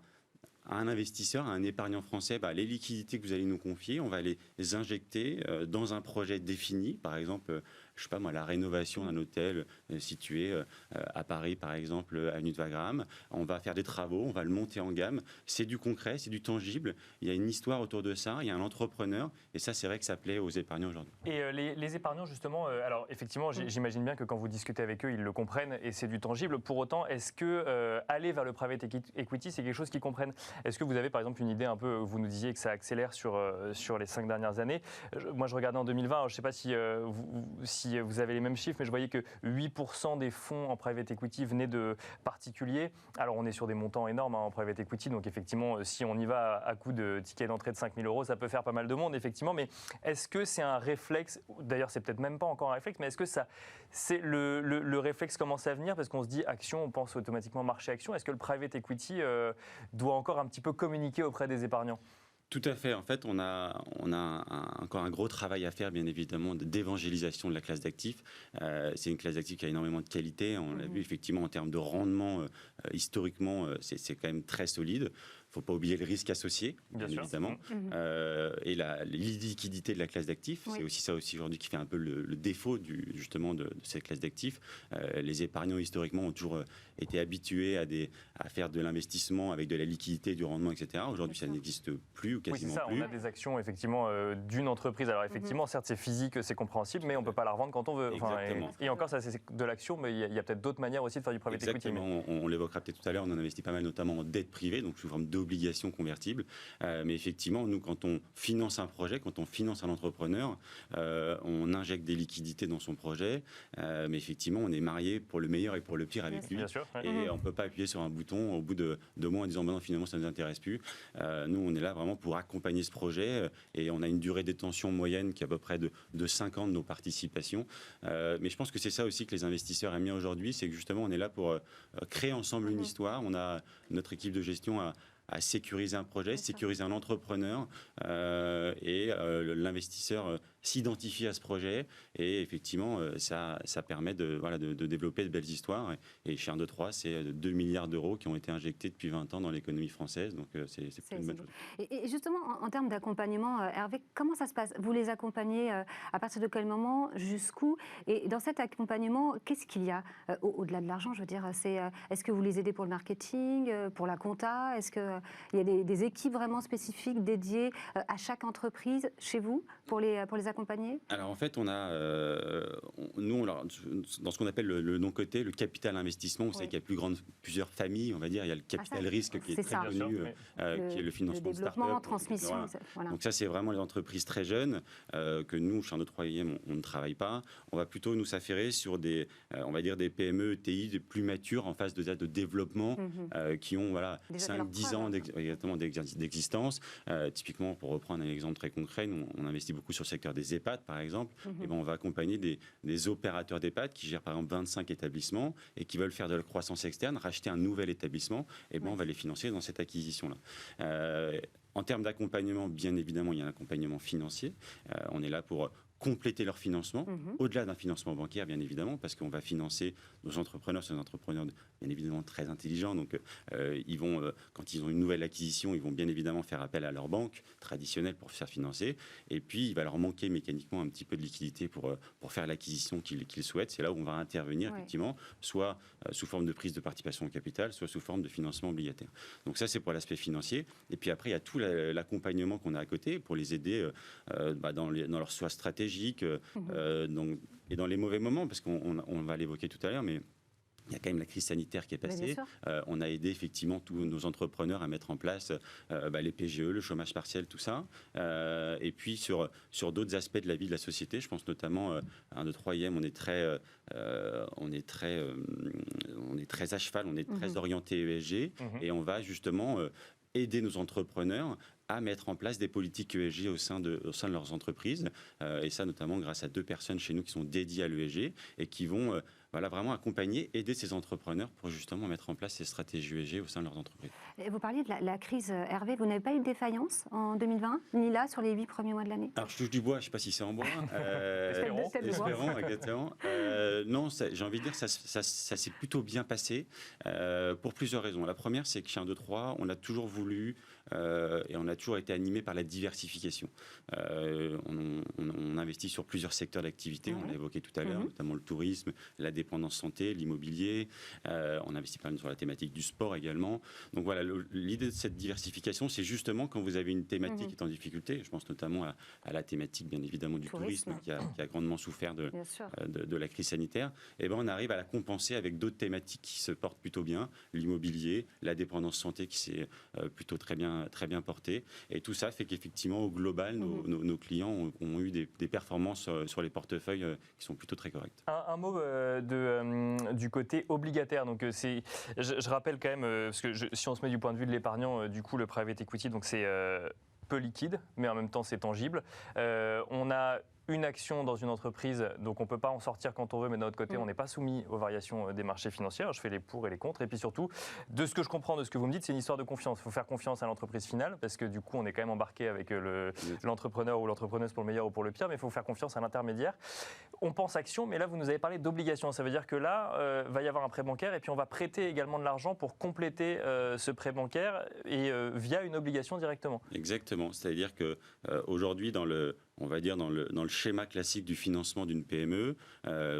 un investisseur, à un épargnant français, les liquidités que vous allez nous confier, on va les injecter dans un projet défini, par exemple, je sais pas moi, la rénovation d'un hôtel situé à Paris, par exemple, avenue de Wagram. On va faire des travaux, on va le monter en gamme. C'est du concret, c'est du tangible. Il y a une histoire autour de ça, il y a un entrepreneur, et ça, c'est vrai que ça plaît aux épargnants aujourd'hui. Et les épargnants, justement, alors effectivement, j'imagine bien que quand vous discutez avec eux, ils le comprennent et c'est du tangible. Pour autant, est-ce que aller vers le private equity, c'est quelque chose qu'ils comprennent? Est-ce que vous avez, par exemple, une idée un peu, vous nous disiez que ça accélère sur les 5 dernières années. Moi, je regardais en 2020, alors, je ne sais pas si vous avez les mêmes chiffres, mais je voyais que 8% des fonds en private equity venaient de particuliers. Alors, on est sur des montants énormes en private equity, donc effectivement, si on y va à coup de ticket d'entrée de 5 000 euros, ça peut faire pas mal de monde, effectivement. Mais est-ce que c'est un réflexe, d'ailleurs, c'est peut-être même pas encore un réflexe, mais est-ce que le réflexe commence à venir? Parce qu'on se dit action, on pense automatiquement marché action. Est-ce que le private equity doit encore un petit peu communiquer auprès des épargnants? Tout à fait. En fait, on a encore un gros travail à faire, bien évidemment, d'évangélisation de la classe d'actifs. C'est une classe d'actifs qui a énormément de qualité. On l'a vu effectivement en termes de rendement, historiquement, c'est quand même très solide. Il ne faut pas oublier le risque associé, bien évidemment, et l'illiquidité de la classe d'actifs. C'est aussi ça aujourd'hui qui fait un peu le défaut justement de cette classe d'actifs. Les épargnants historiquement ont toujours été habitués à faire de l'investissement avec de la liquidité, du rendement, etc. Aujourd'hui, ça n'existe plus ou quasiment plus. On a des actions effectivement d'une entreprise. Alors effectivement, certes, c'est physique, c'est compréhensible, mais on ne peut pas la revendre quand on veut. Et encore, ça c'est de l'action, mais il y a peut-être d'autres manières aussi de faire du private equity. Exactement. On l'évoquera peut-être tout à l'heure. On en investit pas mal, notamment en dette privée, donc sous forme d'obligations convertibles. Mais effectivement, nous, quand on finance un projet, quand on finance un entrepreneur, on injecte des liquidités dans son projet. Mais effectivement, on est marié pour le meilleur et pour le pire avec lui. Bien sûr. Et on ne peut pas appuyer sur un bouton au bout de 2 mois en disant non, finalement, ça ne nous intéresse plus. Nous, on est là vraiment pour accompagner ce projet. Et on a une durée de détention moyenne qui est à peu près de 5 ans de nos participations. Mais je pense que c'est ça aussi que les investisseurs aiment bien aujourd'hui, c'est que justement, on est là pour créer ensemble une histoire. On a notre équipe de gestion à sécuriser un projet, sécuriser un entrepreneur et l'investisseur s'identifie à ce projet et effectivement ça permet de développer de belles histoires et chez 1-2-3 c'est 2 milliards d'euros qui ont été injectés depuis 20 ans dans l'économie française, donc c'est une bonne chose. Et justement en termes d'accompagnement, Hervé, comment ça se passe? Vous les accompagnez à partir de quel moment, jusqu'où? Et dans cet accompagnement, qu'est-ce qu'il y a au-delà de l'argent? Je veux dire, est-ce que vous les aidez pour le marketing, pour la compta? Est-ce qu'il y a des équipes vraiment spécifiques dédiées à chaque entreprise chez vous pour les accompagner? Alors en fait, on a, nous, dans ce qu'on appelle le non-coté, le capital investissement, vous savez qu'il y a plusieurs familles, on va dire, il y a le capital risque qui est très connu, qui est le financement de start-up. Transmission. Voilà. Donc ça, c'est vraiment les entreprises très jeunes que nous, chez 1-2-3, on ne travaille pas. On va plutôt nous s'affairer sur on va dire des PME, ETI plus matures en phase de développement qui ont 5-10 ans d'existence. Typiquement, pour reprendre un exemple très concret, nous, on investit beaucoup sur le secteur des EHPAD, par exemple. Et on va accompagner des opérateurs d'EHPAD qui gèrent par exemple 25 établissements et qui veulent faire de la croissance externe, racheter un nouvel établissement. Et on va les financer dans cette acquisition-là. En termes d'accompagnement, bien évidemment, il y a un accompagnement financier. On est là pour compléter leur financement, au-delà d'un financement bancaire, bien évidemment, parce qu'on va financer nos entrepreneurs, c'est des entrepreneurs bien évidemment très intelligents, donc ils vont, quand ils ont une nouvelle acquisition, ils vont bien évidemment faire appel à leur banque traditionnelle pour se faire financer, et puis il va leur manquer mécaniquement un petit peu de liquidité pour faire l'acquisition qu'ils souhaitent. C'est là où on va intervenir, effectivement, soit sous forme de prise de participation au capital, soit sous forme de financement obligataire. Donc ça, c'est pour l'aspect financier, et puis après, il y a tout l'accompagnement qu'on a à côté pour les aider dans leur choix stratégique, et dans les mauvais moments, parce qu'on va l'évoquer tout à l'heure, mais il y a quand même la crise sanitaire qui est passée. On a aidé effectivement tous nos entrepreneurs à mettre en place les PGE, le chômage partiel, tout ça. Et puis sur d'autres aspects de la vie de la société, je pense notamment à 1-2-3, on est très à cheval, on est très orienté ESG, et on va justement aider nos entrepreneurs à mettre en place des politiques ESG au sein de leurs entreprises. Et ça, notamment grâce à 2 personnes chez nous qui sont dédiées à l'ESG et qui vont vraiment accompagner, aider ces entrepreneurs pour justement mettre en place ces stratégies ESG au sein de leurs entreprises. Et vous parliez de la crise, Hervé. Vous n'avez pas eu de défaillance en 2020, ni là, sur les 8 premiers mois de l'année? Alors, je touche du bois, je ne sais pas si c'est en bois. Espérons, exactement. Non, j'ai envie de dire que ça s'est plutôt bien passé pour plusieurs raisons. La première, c'est que chez 1-2-3, on a toujours voulu et on a toujours été animé par la diversification. On investit sur plusieurs secteurs d'activité, on l'a évoqué tout à l'heure, notamment le tourisme, la dépendance santé, l'immobilier. On investit pas mal sur la thématique du sport également. Donc voilà, l'idée de cette diversification, c'est justement quand vous avez une thématique qui est en difficulté, je pense notamment à la thématique bien évidemment du tourisme qui a grandement souffert de la crise sanitaire, et on arrive à la compenser avec d'autres thématiques qui se portent plutôt bien, l'immobilier, la dépendance santé qui s'est plutôt très bien portée, et tout ça fait qu'effectivement au global, nos clients ont eu des performances sur les portefeuilles qui sont plutôt très correctes. Un mot du côté obligataire. Donc je rappelle quand même, parce que si on se met du point de vue de l'épargnant, du coup le private equity, donc c'est peu liquide, mais en même temps c'est tangible. On a une action dans une entreprise, donc on ne peut pas en sortir quand on veut, mais d'un autre côté, on n'est pas soumis aux variations des marchés financiers. Je fais les pour et les contre. Et puis surtout, de ce que je comprends de ce que vous me dites, c'est une histoire de confiance. Il faut faire confiance à l'entreprise finale, parce que du coup, on est quand même embarqué avec l'entrepreneur ou l'entrepreneuse pour le meilleur ou pour le pire, mais il faut faire confiance à l'intermédiaire. On pense action, mais là, vous nous avez parlé d'obligation. Ça veut dire que là, va y avoir un prêt bancaire, et puis on va prêter également de l'argent pour compléter ce prêt bancaire, et via une obligation directement. Exactement. C'est-à-dire qu'aujourd'hui, on va dire dans le schéma classique du financement d'une PME,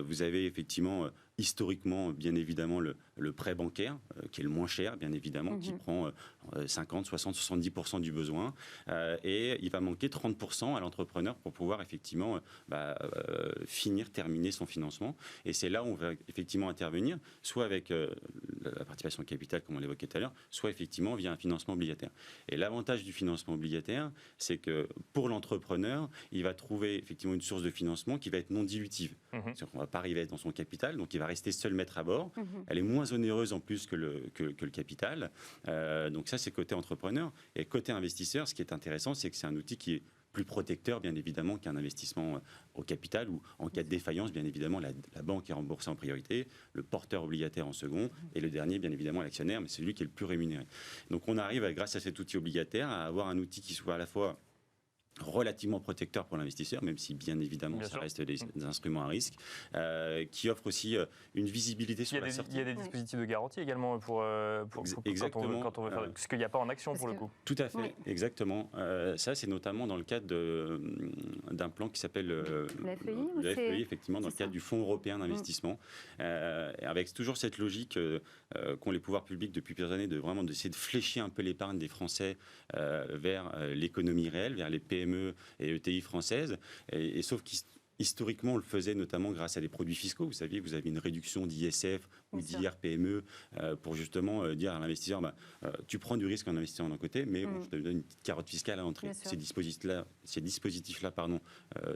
vous avez effectivement historiquement, bien évidemment, le prêt bancaire, qui est le moins cher, bien évidemment, qui prend 50, 60, 70% du besoin. Et il va manquer 30% à l'entrepreneur pour pouvoir effectivement terminer son financement. Et c'est là où on va effectivement intervenir, soit avec la participation capitale, comme on l'évoquait tout à l'heure, soit effectivement via un financement obligataire. Et l'avantage du financement obligataire, c'est que pour l'entrepreneur, il va trouver effectivement une source de financement qui va être non dilutive. C'est-à-dire qu'on ne va pas arriver dans son capital, donc il va rester seul maître à bord. Elle est moins onéreuse en plus que le capital. Donc ça, c'est côté entrepreneur. Et côté investisseur, ce qui est intéressant, c'est que c'est un outil qui est plus protecteur, bien évidemment, qu'un investissement au capital, où en cas de défaillance, bien évidemment, la banque est remboursée en priorité, le porteur obligataire en second, et le dernier, bien évidemment, l'actionnaire, mais c'est lui qui est le plus rémunéré. Donc on arrive, grâce à cet outil obligataire, à avoir un outil qui soit à la fois relativement protecteur pour l'investisseur, même si bien évidemment ça reste des instruments à risque, qui offre aussi une visibilité sur la sortie. Il y a des dispositifs de garantie également pour quand on veut faire, parce qu'il n'y a pas en action pour le coup. Tout à fait, exactement. Ça, c'est notamment dans le cadre d'un plan qui s'appelle le FEI, effectivement, dans le cadre du Fonds européen d'investissement, avec toujours cette logique qu'ont les pouvoirs publics depuis plusieurs années d'essayer de flécher un peu l'épargne des Français vers l'économie réelle, vers les PME et ETI françaises, et sauf qu'historiquement, on le faisait notamment grâce à des produits fiscaux. Vous saviez, vous avez une réduction d'ISF ou d'IRPME pour justement dire à l'investisseur, tu prends du risque en investissant d'un côté, mais je te donne une petite carotte fiscale à l'entrée. Ces dispositifs-là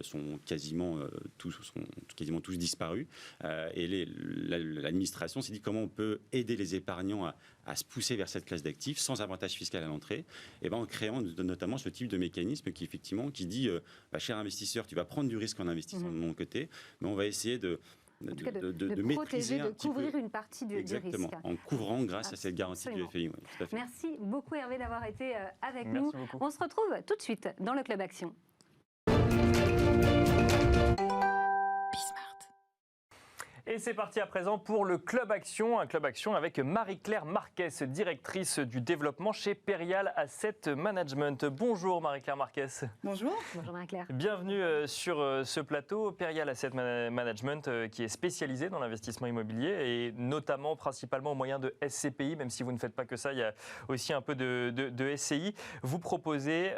sont quasiment tous disparus. Et l'administration s'est dit comment on peut aider les épargnants à se pousser vers cette classe d'actifs sans avantage fiscal à l'entrée, et en créant notamment ce type de mécanisme qui dit cher investisseur, tu vas prendre du risque en investissant de mon côté, mais on va essayer de protéger, de couvrir une partie du risque. Exactement, en couvrant grâce à cette garantie du FEI. Oui, tout à fait. Merci beaucoup Hervé d'avoir été avec nous. Beaucoup. On se retrouve tout de suite dans le Club Action. Et c'est parti à présent pour le Club Action, un Club Action avec Marie-Claire Marquez, directrice du développement chez Perial Asset Management. Bonjour Marie-Claire Marquez. Bonjour. Bonjour Marie-Claire. Bienvenue sur ce plateau. Perial Asset Management qui est spécialisé dans l'investissement immobilier et notamment principalement au moyen de SCPI, même si vous ne faites pas que ça, il y a aussi un peu de SCI. Vous proposez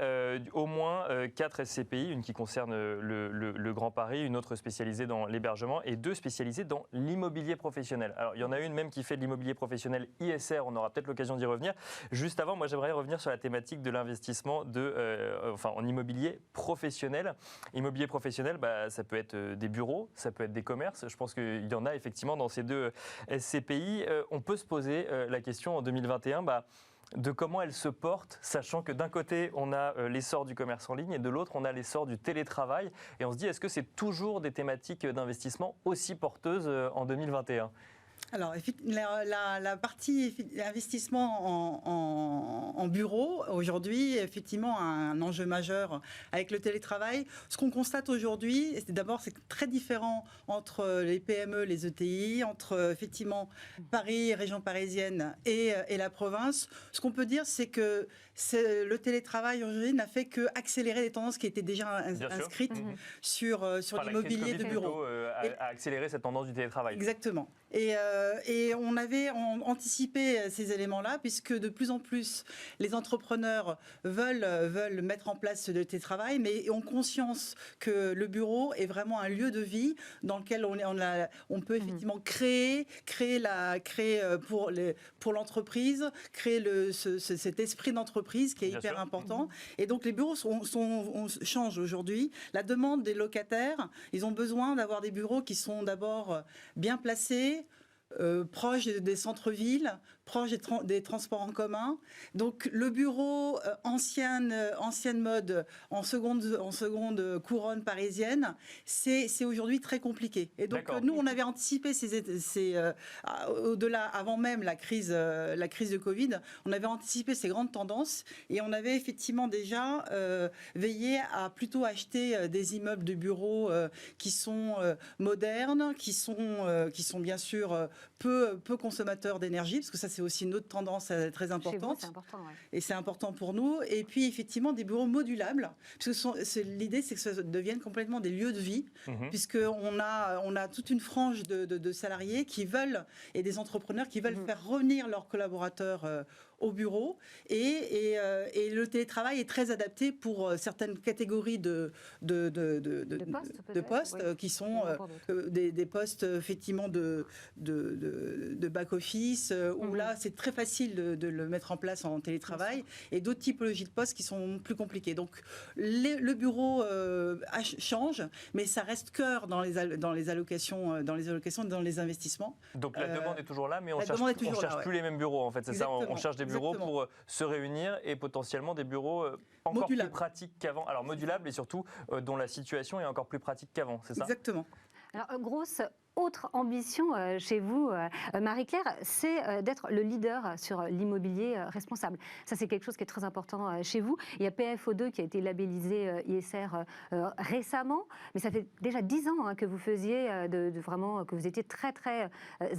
au moins 4 SCPI, une qui concerne le Grand Paris, une autre spécialisée dans l'hébergement et 2 spécialisées dans l'immobilier professionnel. Alors, il y en a une même qui fait de l'immobilier professionnel ISR, on aura peut-être l'occasion d'y revenir. Juste avant, moi, j'aimerais revenir sur la thématique de l'investissement en immobilier professionnel. Immobilier professionnel, ça peut être des bureaux, ça peut être des commerces. Je pense qu'il y en a effectivement dans ces 2 SCPI. On peut se poser la question en 2021, de comment elle se porte, sachant que d'un côté, on a l'essor du commerce en ligne et de l'autre, on a l'essor du télétravail. Et on se dit, est-ce que c'est toujours des thématiques d'investissement aussi porteuses en 2021 ? Alors, la partie investissement en bureau, aujourd'hui, effectivement, a un enjeu majeur avec le télétravail. Ce qu'on constate aujourd'hui, d'abord, c'est très différent entre les PME, les ETI, entre, effectivement, Paris, région parisienne et la province. Ce qu'on peut dire, c'est que le télétravail, aujourd'hui, n'a fait qu'accélérer les tendances qui étaient déjà inscrites sur l'immobilier de bureau. A accéléré cette tendance du télétravail. Exactement. Et on avait anticipé ces éléments-là, puisque de plus en plus, les entrepreneurs veulent mettre en place ce télétravail, mais ont conscience que le bureau est vraiment un lieu de vie dans lequel on peut effectivement créer pour l'entreprise, créer cet esprit d'entreprise qui est hyper important. Et donc les bureaux changent aujourd'hui. La demande des locataires, ils ont besoin d'avoir des bureaux qui sont d'abord bien placés, proche des centres-villes, proche des transports en commun. Donc le bureau ancienne mode, en seconde couronne parisienne, c'est aujourd'hui très compliqué. Et donc nous, on avait anticipé au-delà, avant même la crise de Covid, on avait anticipé ces grandes tendances et on avait effectivement déjà veillé à plutôt acheter des immeubles de bureaux qui sont modernes, qui sont bien sûr peu consommateurs d'énergie, parce que ça c'est aussi une autre tendance très importante. C'est important, ouais. Et c'est important pour nous. Et puis effectivement des bureaux modulables, parce que l'idée c'est que ça devienne complètement des lieux de vie, puisqu'on a toute une frange de salariés qui veulent, et des entrepreneurs qui veulent faire revenir leurs collaborateurs au bureau, et le télétravail est très adapté pour certaines catégories de postes qui sont des postes effectivement de back-office, où là c'est très facile de le mettre en place en télétravail, et d'autres typologies de postes qui sont plus compliquées. Donc le bureau change, mais ça reste cœur dans les allocations, dans les investissements. Donc la demande est toujours là, mais on cherche plus les mêmes bureaux en fait, c'est ça, on cherche des bureaux pour se réunir, et potentiellement des bureaux encore plus pratiques qu'avant. Alors modulables, et surtout dont la situation est encore plus pratique qu'avant, c'est ça ? Exactement. Alors, grosse autre ambition chez vous, Marie-Claire, c'est d'être le leader sur l'immobilier responsable. Ça, c'est quelque chose qui est très important chez vous. Il y a PFO2 qui a été labellisé ISR récemment, mais ça fait déjà 10 ans que vous faisiez vraiment, que vous étiez très, très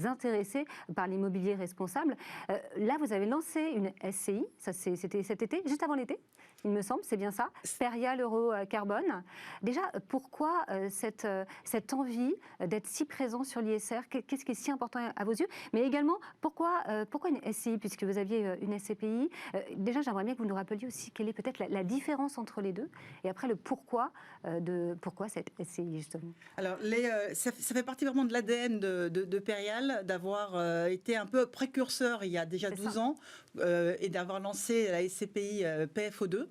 intéressé par l'immobilier responsable. Là, vous avez lancé une SCI, ça c'était cet été, juste avant l'été, il me semble, c'est bien ça, Perial Eurocarbone. Déjà, pourquoi cette envie d'être si présent sur l'ISR, qu'est-ce qui est si important à vos yeux? Mais également, pourquoi une SCI, puisque vous aviez une SCPI? Déjà, j'aimerais bien que vous nous rappeliez aussi quelle est peut-être la différence entre les deux, et après le pourquoi cette SCI, justement. Alors, ça fait partie vraiment de l'ADN de Perial, d'avoir été un peu précurseur il y a déjà 12 ans, et d'avoir lancé la SCPI PFO2,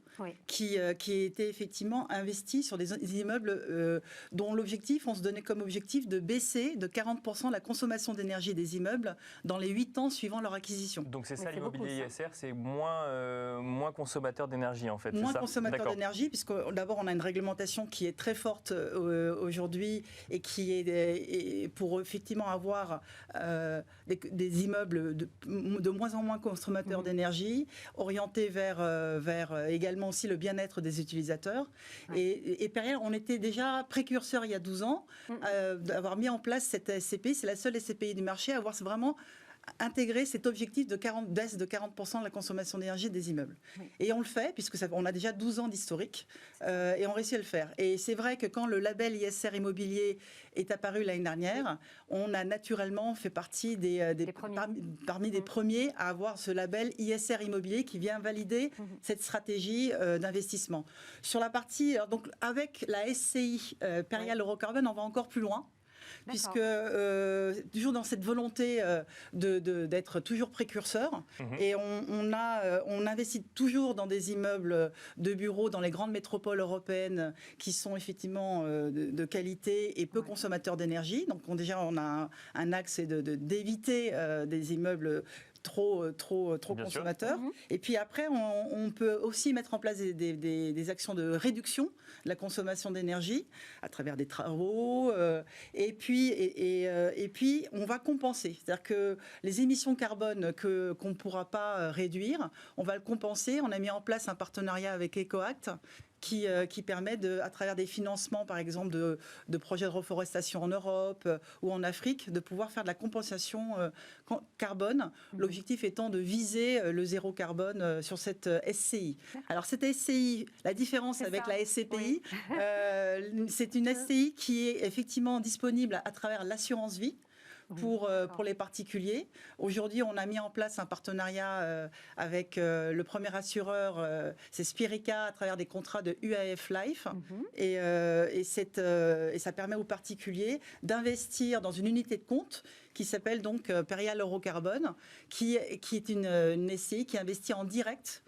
qui était effectivement investie sur des immeubles dont l'objectif, on se donnait comme objectif de baisser de 40% la consommation d'énergie des immeubles dans les 8 ans suivant leur acquisition. Donc c'est ça, l'immobilier ISR, c'est moins consommateur d'énergie en fait. Moins consommateur d'énergie, puisque d'abord on a une réglementation qui est très forte aujourd'hui, et qui est pour effectivement avoir des immeubles de moins en moins consommateurs d'énergie, orientés vers également aussi le bien-être des utilisateurs. Et Perial, on était déjà précurseurs il y a 12 ans d'avoir mis en place cette SCPI. C'est la seule SCPI du marché à avoir vraiment intégrer cet objectif de baisse de 40% de la consommation d'énergie des immeubles. Et on le fait, puisque on a déjà 12 ans d'historique, et on réussit à le faire. Et c'est vrai que quand le label ISR immobilier est apparu l'année dernière, on a naturellement fait partie parmi des premiers à avoir ce label ISR immobilier qui vient valider cette stratégie d'investissement. Sur la partie, donc avec la SCI Perial Eurocarbone, on va encore plus loin, puisque toujours dans cette volonté d'être toujours précurseur, et on investit toujours dans des immeubles de bureaux dans les grandes métropoles européennes qui sont effectivement de qualité et peu consommateurs d'énergie. Donc on a un axe, c'est d'éviter des immeubles trop consommateurs. Et puis après, on peut aussi mettre en place des actions de réduction de la consommation d'énergie à travers des travaux. Et puis, on va compenser. C'est-à-dire que les émissions carbone qu'on ne pourra pas réduire, on va le compenser. On a mis en place un partenariat avec EcoAct qui permet, à travers des financements, par exemple, de projets de reforestation en Europe ou en Afrique, de pouvoir faire de la compensation carbone. L'objectif étant de viser le zéro carbone sur cette SCI. Alors, cette SCI, la différence avec la SCPI, c'est une SCI qui est effectivement disponible à travers l'assurance vie. Pour les particuliers. Aujourd'hui, on a mis en place un partenariat avec le premier assureur, c'est Spirica, à travers des contrats de UAF Life. Et ça permet aux particuliers d'investir dans une unité de compte qui s'appelle donc Perial Eurocarbone, qui est une SCI qui investit en direct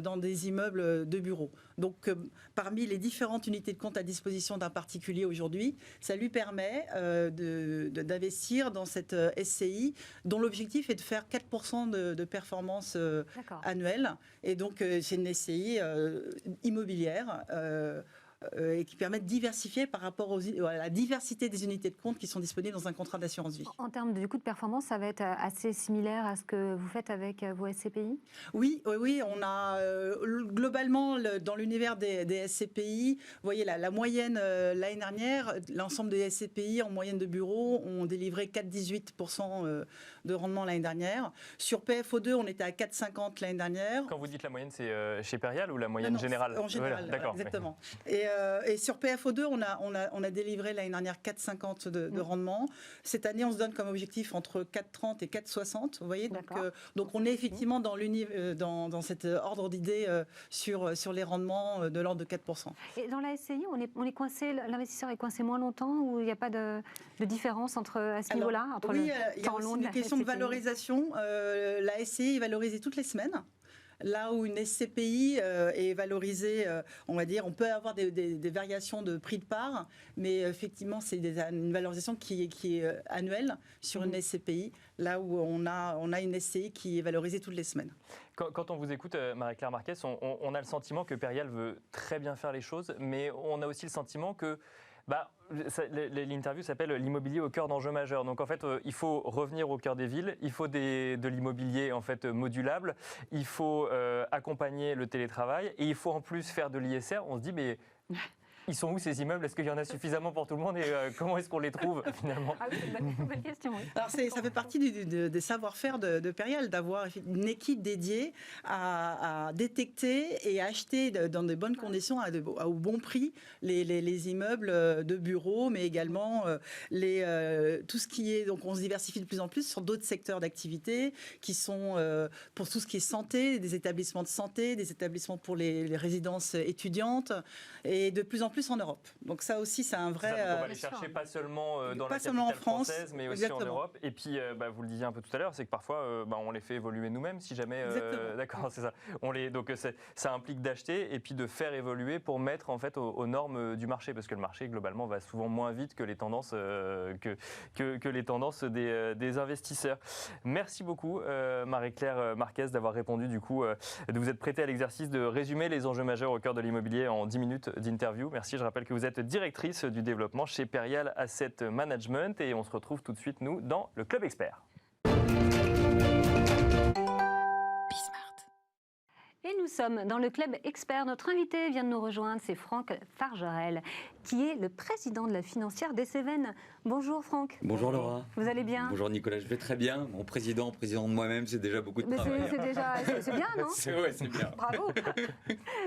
dans des immeubles de bureaux. Donc, parmi les différentes unités de compte à disposition d'un particulier aujourd'hui, ça lui permet d'investir dans cette SCI dont l'objectif est de faire 4% de performance annuelle. Et donc, c'est une SCI immobilière et qui permet de diversifier par rapport à la diversité des unités de compte qui sont disponibles dans un contrat d'assurance vie. En termes de performance, ça va être assez similaire à ce que vous faites avec vos SCPI ? Oui, on a globalement dans l'univers des SCPI, vous voyez la moyenne l'année dernière, l'ensemble des SCPI en moyenne de bureaux ont délivré 4,18% de rendement l'année dernière. Sur PFO2, on était à 4,50 l'année dernière. Quand vous dites la moyenne, c'est chez Perial ou la moyenne générale ? En général, d'accord, exactement. Et sur PFO2, on a délivré l'année dernière 4,50 de rendement. Cette année, on se donne comme objectif entre 4,30 et 4,60. Vous voyez, donc on est effectivement dans cet ordre d'idée sur les rendements de l'ordre de 4%. Et dans la SCI, on est coincé, l'investisseur est coincé moins longtemps ou il n'y a pas de différence à ce niveau-là entre oui, il y a aussi une question de valorisation. La SCI est valorisée toutes les semaines. Là où une SCPI est valorisée, on va dire, on peut avoir des variations de prix de part, mais effectivement, c'est une valorisation qui est annuelle sur une SCPI, là où on a une SCI qui est valorisée toutes les semaines. Quand on vous écoute, Marie-Claire Marquez, on a le sentiment que Perial veut très bien faire les choses, mais on a aussi le sentiment que l'interview s'appelle « L'immobilier au cœur d'enjeux majeurs ». Donc en fait, il faut revenir au cœur des villes, il faut de l'immobilier en fait modulable, il faut accompagner le télétravail et il faut en plus faire de l'ISR. On se dit mais ils sont où ces immeubles ? Est-ce qu'il y en a suffisamment pour tout le monde et comment est-ce qu'on les trouve finalement ? Ah oui, c'est une bonne question. Oui. Alors ça fait partie des savoir-faire de Perial, d'avoir une équipe dédiée à détecter et acheter dans de bonnes conditions, au bon prix, les immeubles de bureaux, mais également tout ce qui est... Donc on se diversifie de plus en plus sur d'autres secteurs d'activité qui sont pour tout ce qui est santé, des établissements de santé, des établissements pour les résidences étudiantes et de plus en plus en Europe. Donc ça aussi, c'est un vrai... on va les chercher pas seulement dans la capitale française, mais aussi en Europe. Et puis, vous le disiez un peu tout à l'heure, c'est que parfois, on les fait évoluer nous-mêmes, si jamais... D'accord, c'est ça. Donc ça implique d'acheter et puis de faire évoluer pour mettre en fait aux normes du marché, parce que le marché, globalement, va souvent moins vite que les tendances, que les tendances des investisseurs. Merci beaucoup, Marie-Claire Marquez, d'avoir répondu, du coup, de vous être prêtée à l'exercice de résumer les enjeux majeurs au cœur de l'immobilier en 10 minutes d'interview. Merci. Je rappelle que vous êtes directrice du développement chez Perial Asset Management et on se retrouve tout de suite, nous, dans le Club Expert. Et nous sommes dans le Club Expert. Notre invité vient de nous rejoindre, c'est Franck Fargerel, qui est le président de la financière des Cévennes. Bonjour Franck. Bonjour Laura. Vous allez bien ? Bonjour Nicolas, je vais très bien. Mon président de moi-même, c'est déjà beaucoup de travail. C'est bien, non ? C'est bien. Bravo.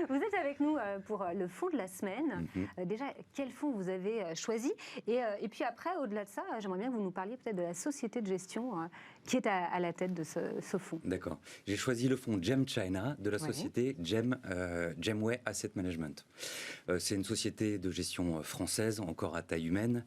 Vous êtes avec nous pour le fonds de la semaine. Déjà, quel fonds vous avez choisi ? Et puis après, au-delà de ça, j'aimerais bien que vous nous parliez peut-être de la société de gestion qui est à la tête de ce fonds. D'accord. J'ai choisi le fonds GEM China de la société GEMway Asset Management. C'est une société de gestion française, encore à taille humaine,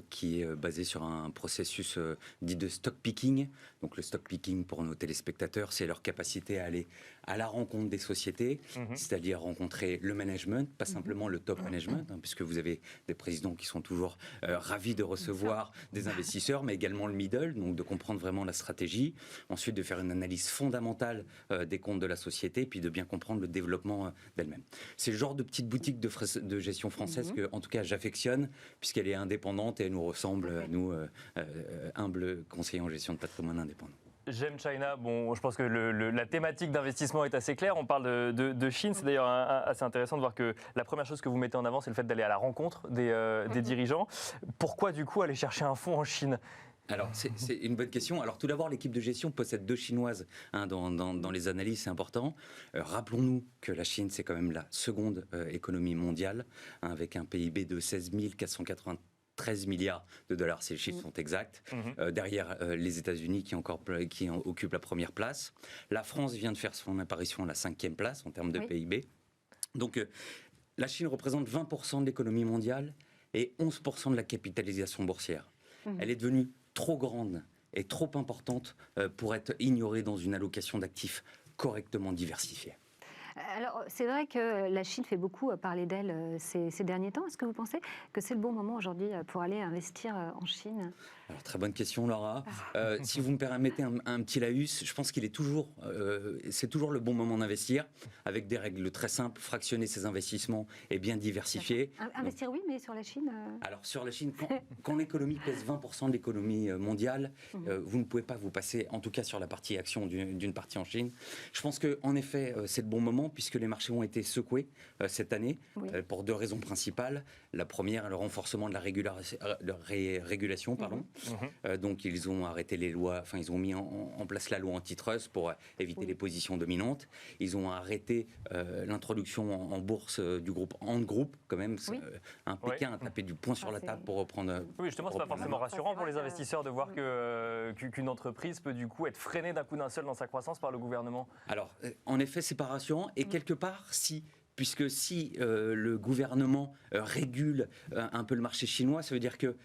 qui est basée sur un processus dit de stock picking. Donc le stock picking, pour nos téléspectateurs, c'est leur capacité à aller à la rencontre des sociétés, c'est-à-dire rencontrer le management, pas simplement le top management, puisque vous avez des présidents qui sont toujours ravis de recevoir des investisseurs, mais également le middle, donc de comprendre vraiment la stratégie, ensuite de faire une analyse fondamentale des comptes de la société, puis de bien comprendre le développement d'elle-même. C'est le genre de petite boutique de gestion française que, en tout cas, j'affectionne, puisqu'elle est indépendante et elle nous ressemble, nous, humbles conseillers en gestion de patrimoine indépendant. GEM China, bon, je pense que la thématique d'investissement est assez claire. On parle de Chine. C'est d'ailleurs assez intéressant de voir que la première chose que vous mettez en avant, c'est le fait d'aller à la rencontre des dirigeants. Pourquoi, du coup, aller chercher un fonds en Chine ? Alors, c'est une bonne question. Alors, tout d'abord, l'équipe de gestion possède 2 Chinoises dans les analyses, c'est important. Rappelons-nous que la Chine, c'est quand même la seconde économie mondiale, avec un PIB de 16 493 milliards de dollars, ces chiffres sont exacts. Derrière les États-Unis qui occupent la première place. La France vient de faire son apparition à la 5e place en termes de PIB. Donc, la Chine représente 20% de l'économie mondiale et 11% de la capitalisation boursière. Elle est devenue trop grande et trop importante pour être ignorée dans une allocation d'actifs correctement diversifiée. Alors, c'est vrai que la Chine fait beaucoup parler d'elle ces derniers temps. Est-ce que vous pensez que c'est le bon moment aujourd'hui pour aller investir en Chine ? Alors, très bonne question, Laura. Si vous me permettez un petit laïus, je pense qu'il est toujours, c'est toujours le bon moment d'investir, avec des règles très simples, fractionner ses investissements et bien diversifier. Investir, oui, mais sur la Chine Alors, sur la Chine, quand l'économie pèse 20% de l'économie mondiale, vous ne pouvez pas vous passer, en tout cas sur la partie action, d'une partie en Chine. Je pense qu'en effet, c'est le bon moment, puisque les marchés ont été secoués cette année, pour 2 raisons principales. La première, le renforcement de la régulation, pardon. Donc ils ont arrêté les lois, enfin ils ont mis en place la loi antitrust pour éviter les positions dominantes. Ils ont arrêté l'introduction en bourse du groupe Ant Group, quand même. Pékin a tapé du poing sur la table pour reprendre. Oui, justement, c'est pas forcément rassurant pour les investisseurs de voir qu'une entreprise peut du coup être freinée d'un coup d'un seul dans sa croissance par le gouvernement. Alors, en effet, c'est pas rassurant. Et quelque part, puisque si le gouvernement régule un peu le marché chinois, ça veut dire que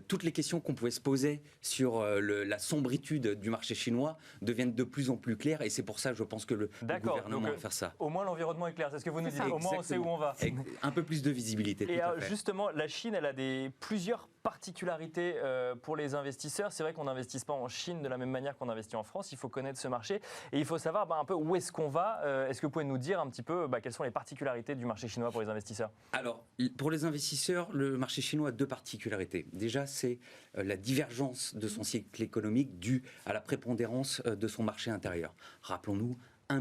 toutes les questions qu'on pouvait se poser sur la sombritude du marché chinois deviennent de plus en plus claires, et c'est pour ça, je pense, que le gouvernement va faire ça. Au moins l'environnement est clair, c'est ce que vous nous dites. Au moins on sait où on va. Un peu plus de visibilité. Et justement, la Chine, elle a plusieurs particularités pour les investisseurs. C'est vrai qu'on n'investit pas en Chine de la même manière qu'on investit en France. Il faut connaître ce marché et il faut savoir un peu où est-ce qu'on va. Est-ce que vous pouvez nous dire un petit peu quelles sont les particularités du marché chinois pour les investisseurs ? Alors, pour les investisseurs, le marché chinois a 2 particularités. Déjà, c'est la divergence de son cycle économique due à la prépondérance de son marché intérieur. Rappelons-nous, 1,4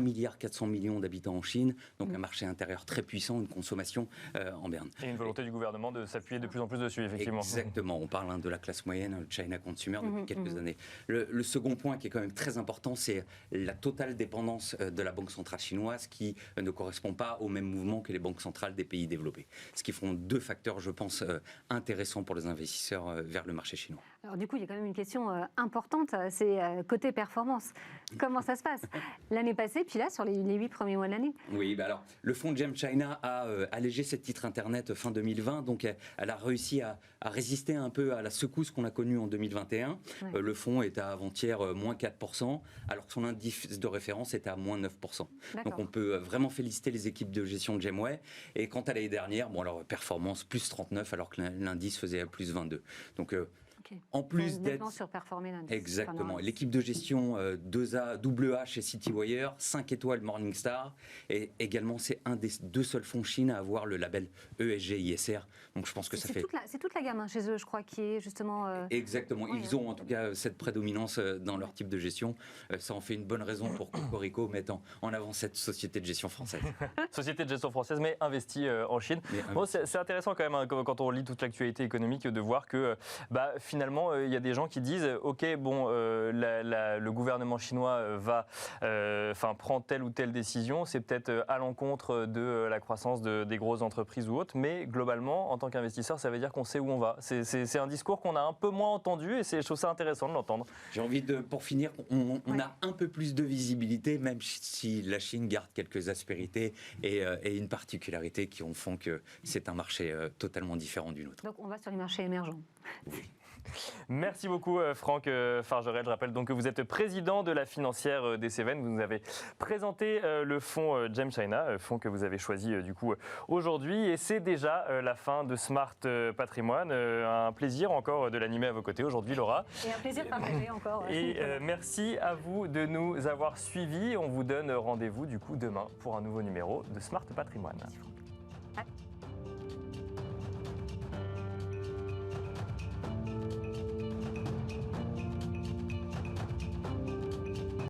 milliard d'habitants en Chine, donc un marché intérieur très puissant, une consommation en berne. Et une volonté du gouvernement de s'appuyer de plus en plus dessus, effectivement. Exactement, on parle de la classe moyenne, le China Consumer, depuis quelques années. Le second point qui est quand même très important, c'est la totale dépendance de la Banque centrale chinoise, qui ne correspond pas au même mouvement que les banques centrales des pays développés. Ce qui font 2 facteurs, je pense, intéressants pour les investisseurs vers le marché chinois. Alors du coup, il y a quand même une question importante, c'est côté performance. Comment ça se passe ? L'année passée, puis là, sur les 8 premiers mois de l'année. Oui, alors le fonds GEM China a allégé ses titres Internet fin 2020, donc elle a réussi à résister un peu à la secousse qu'on a connue en 2021. Le fonds est à avant-hier moins 4%, alors que son indice de référence est à moins 9%. Donc on peut vraiment féliciter les équipes de gestion de Gemway. Et quant à l'année dernière, alors performance plus 39, alors que l'indice faisait plus 22. Donc en plus d'être surperformé l'indice. Exactement. L'équipe de gestion 2A, double A chez Citywire, 5 étoiles Morningstar, et également c'est un des 2 seuls fonds Chine à avoir le label ESG ISR. Donc je pense que ça fait. C'est toute la gamme chez eux, je crois, qui est justement. Exactement. Ils ont en tout cas cette prédominance dans leur type de gestion. Ça en fait une bonne raison pour Cocorico mettre en avant cette société de gestion française. Société de gestion française, mais investie en Chine. Bon, c'est intéressant quand même quand on lit toute l'actualité économique de voir que finalement, il y a des gens qui disent ok, bon, le gouvernement chinois prend telle ou telle décision, c'est peut-être à l'encontre de la croissance des grosses entreprises ou autres, mais globalement, en tant qu'investisseur, ça veut dire qu'on sait où on va. C'est un discours qu'on a un peu moins entendu et je trouve ça intéressant de l'entendre. J'ai envie pour finir, on a un peu plus de visibilité, même si la Chine garde quelques aspérités et une particularité qui font que c'est un marché totalement différent du nôtre. Donc on va sur les marchés émergents. Oui. Merci beaucoup Franck Fargerel. Je rappelle donc que vous êtes président de la financière des Cévennes. Vous nous avez présenté le fonds GEM China, fonds que vous avez choisi du coup aujourd'hui. Et c'est déjà la fin de Smart Patrimoine. Un plaisir encore de l'animer à vos côtés aujourd'hui, Laura. Et un plaisir de partager encore. Et merci à vous de nous avoir suivis. On vous donne rendez-vous du coup demain pour un nouveau numéro de Smart Patrimoine. Merci Franck.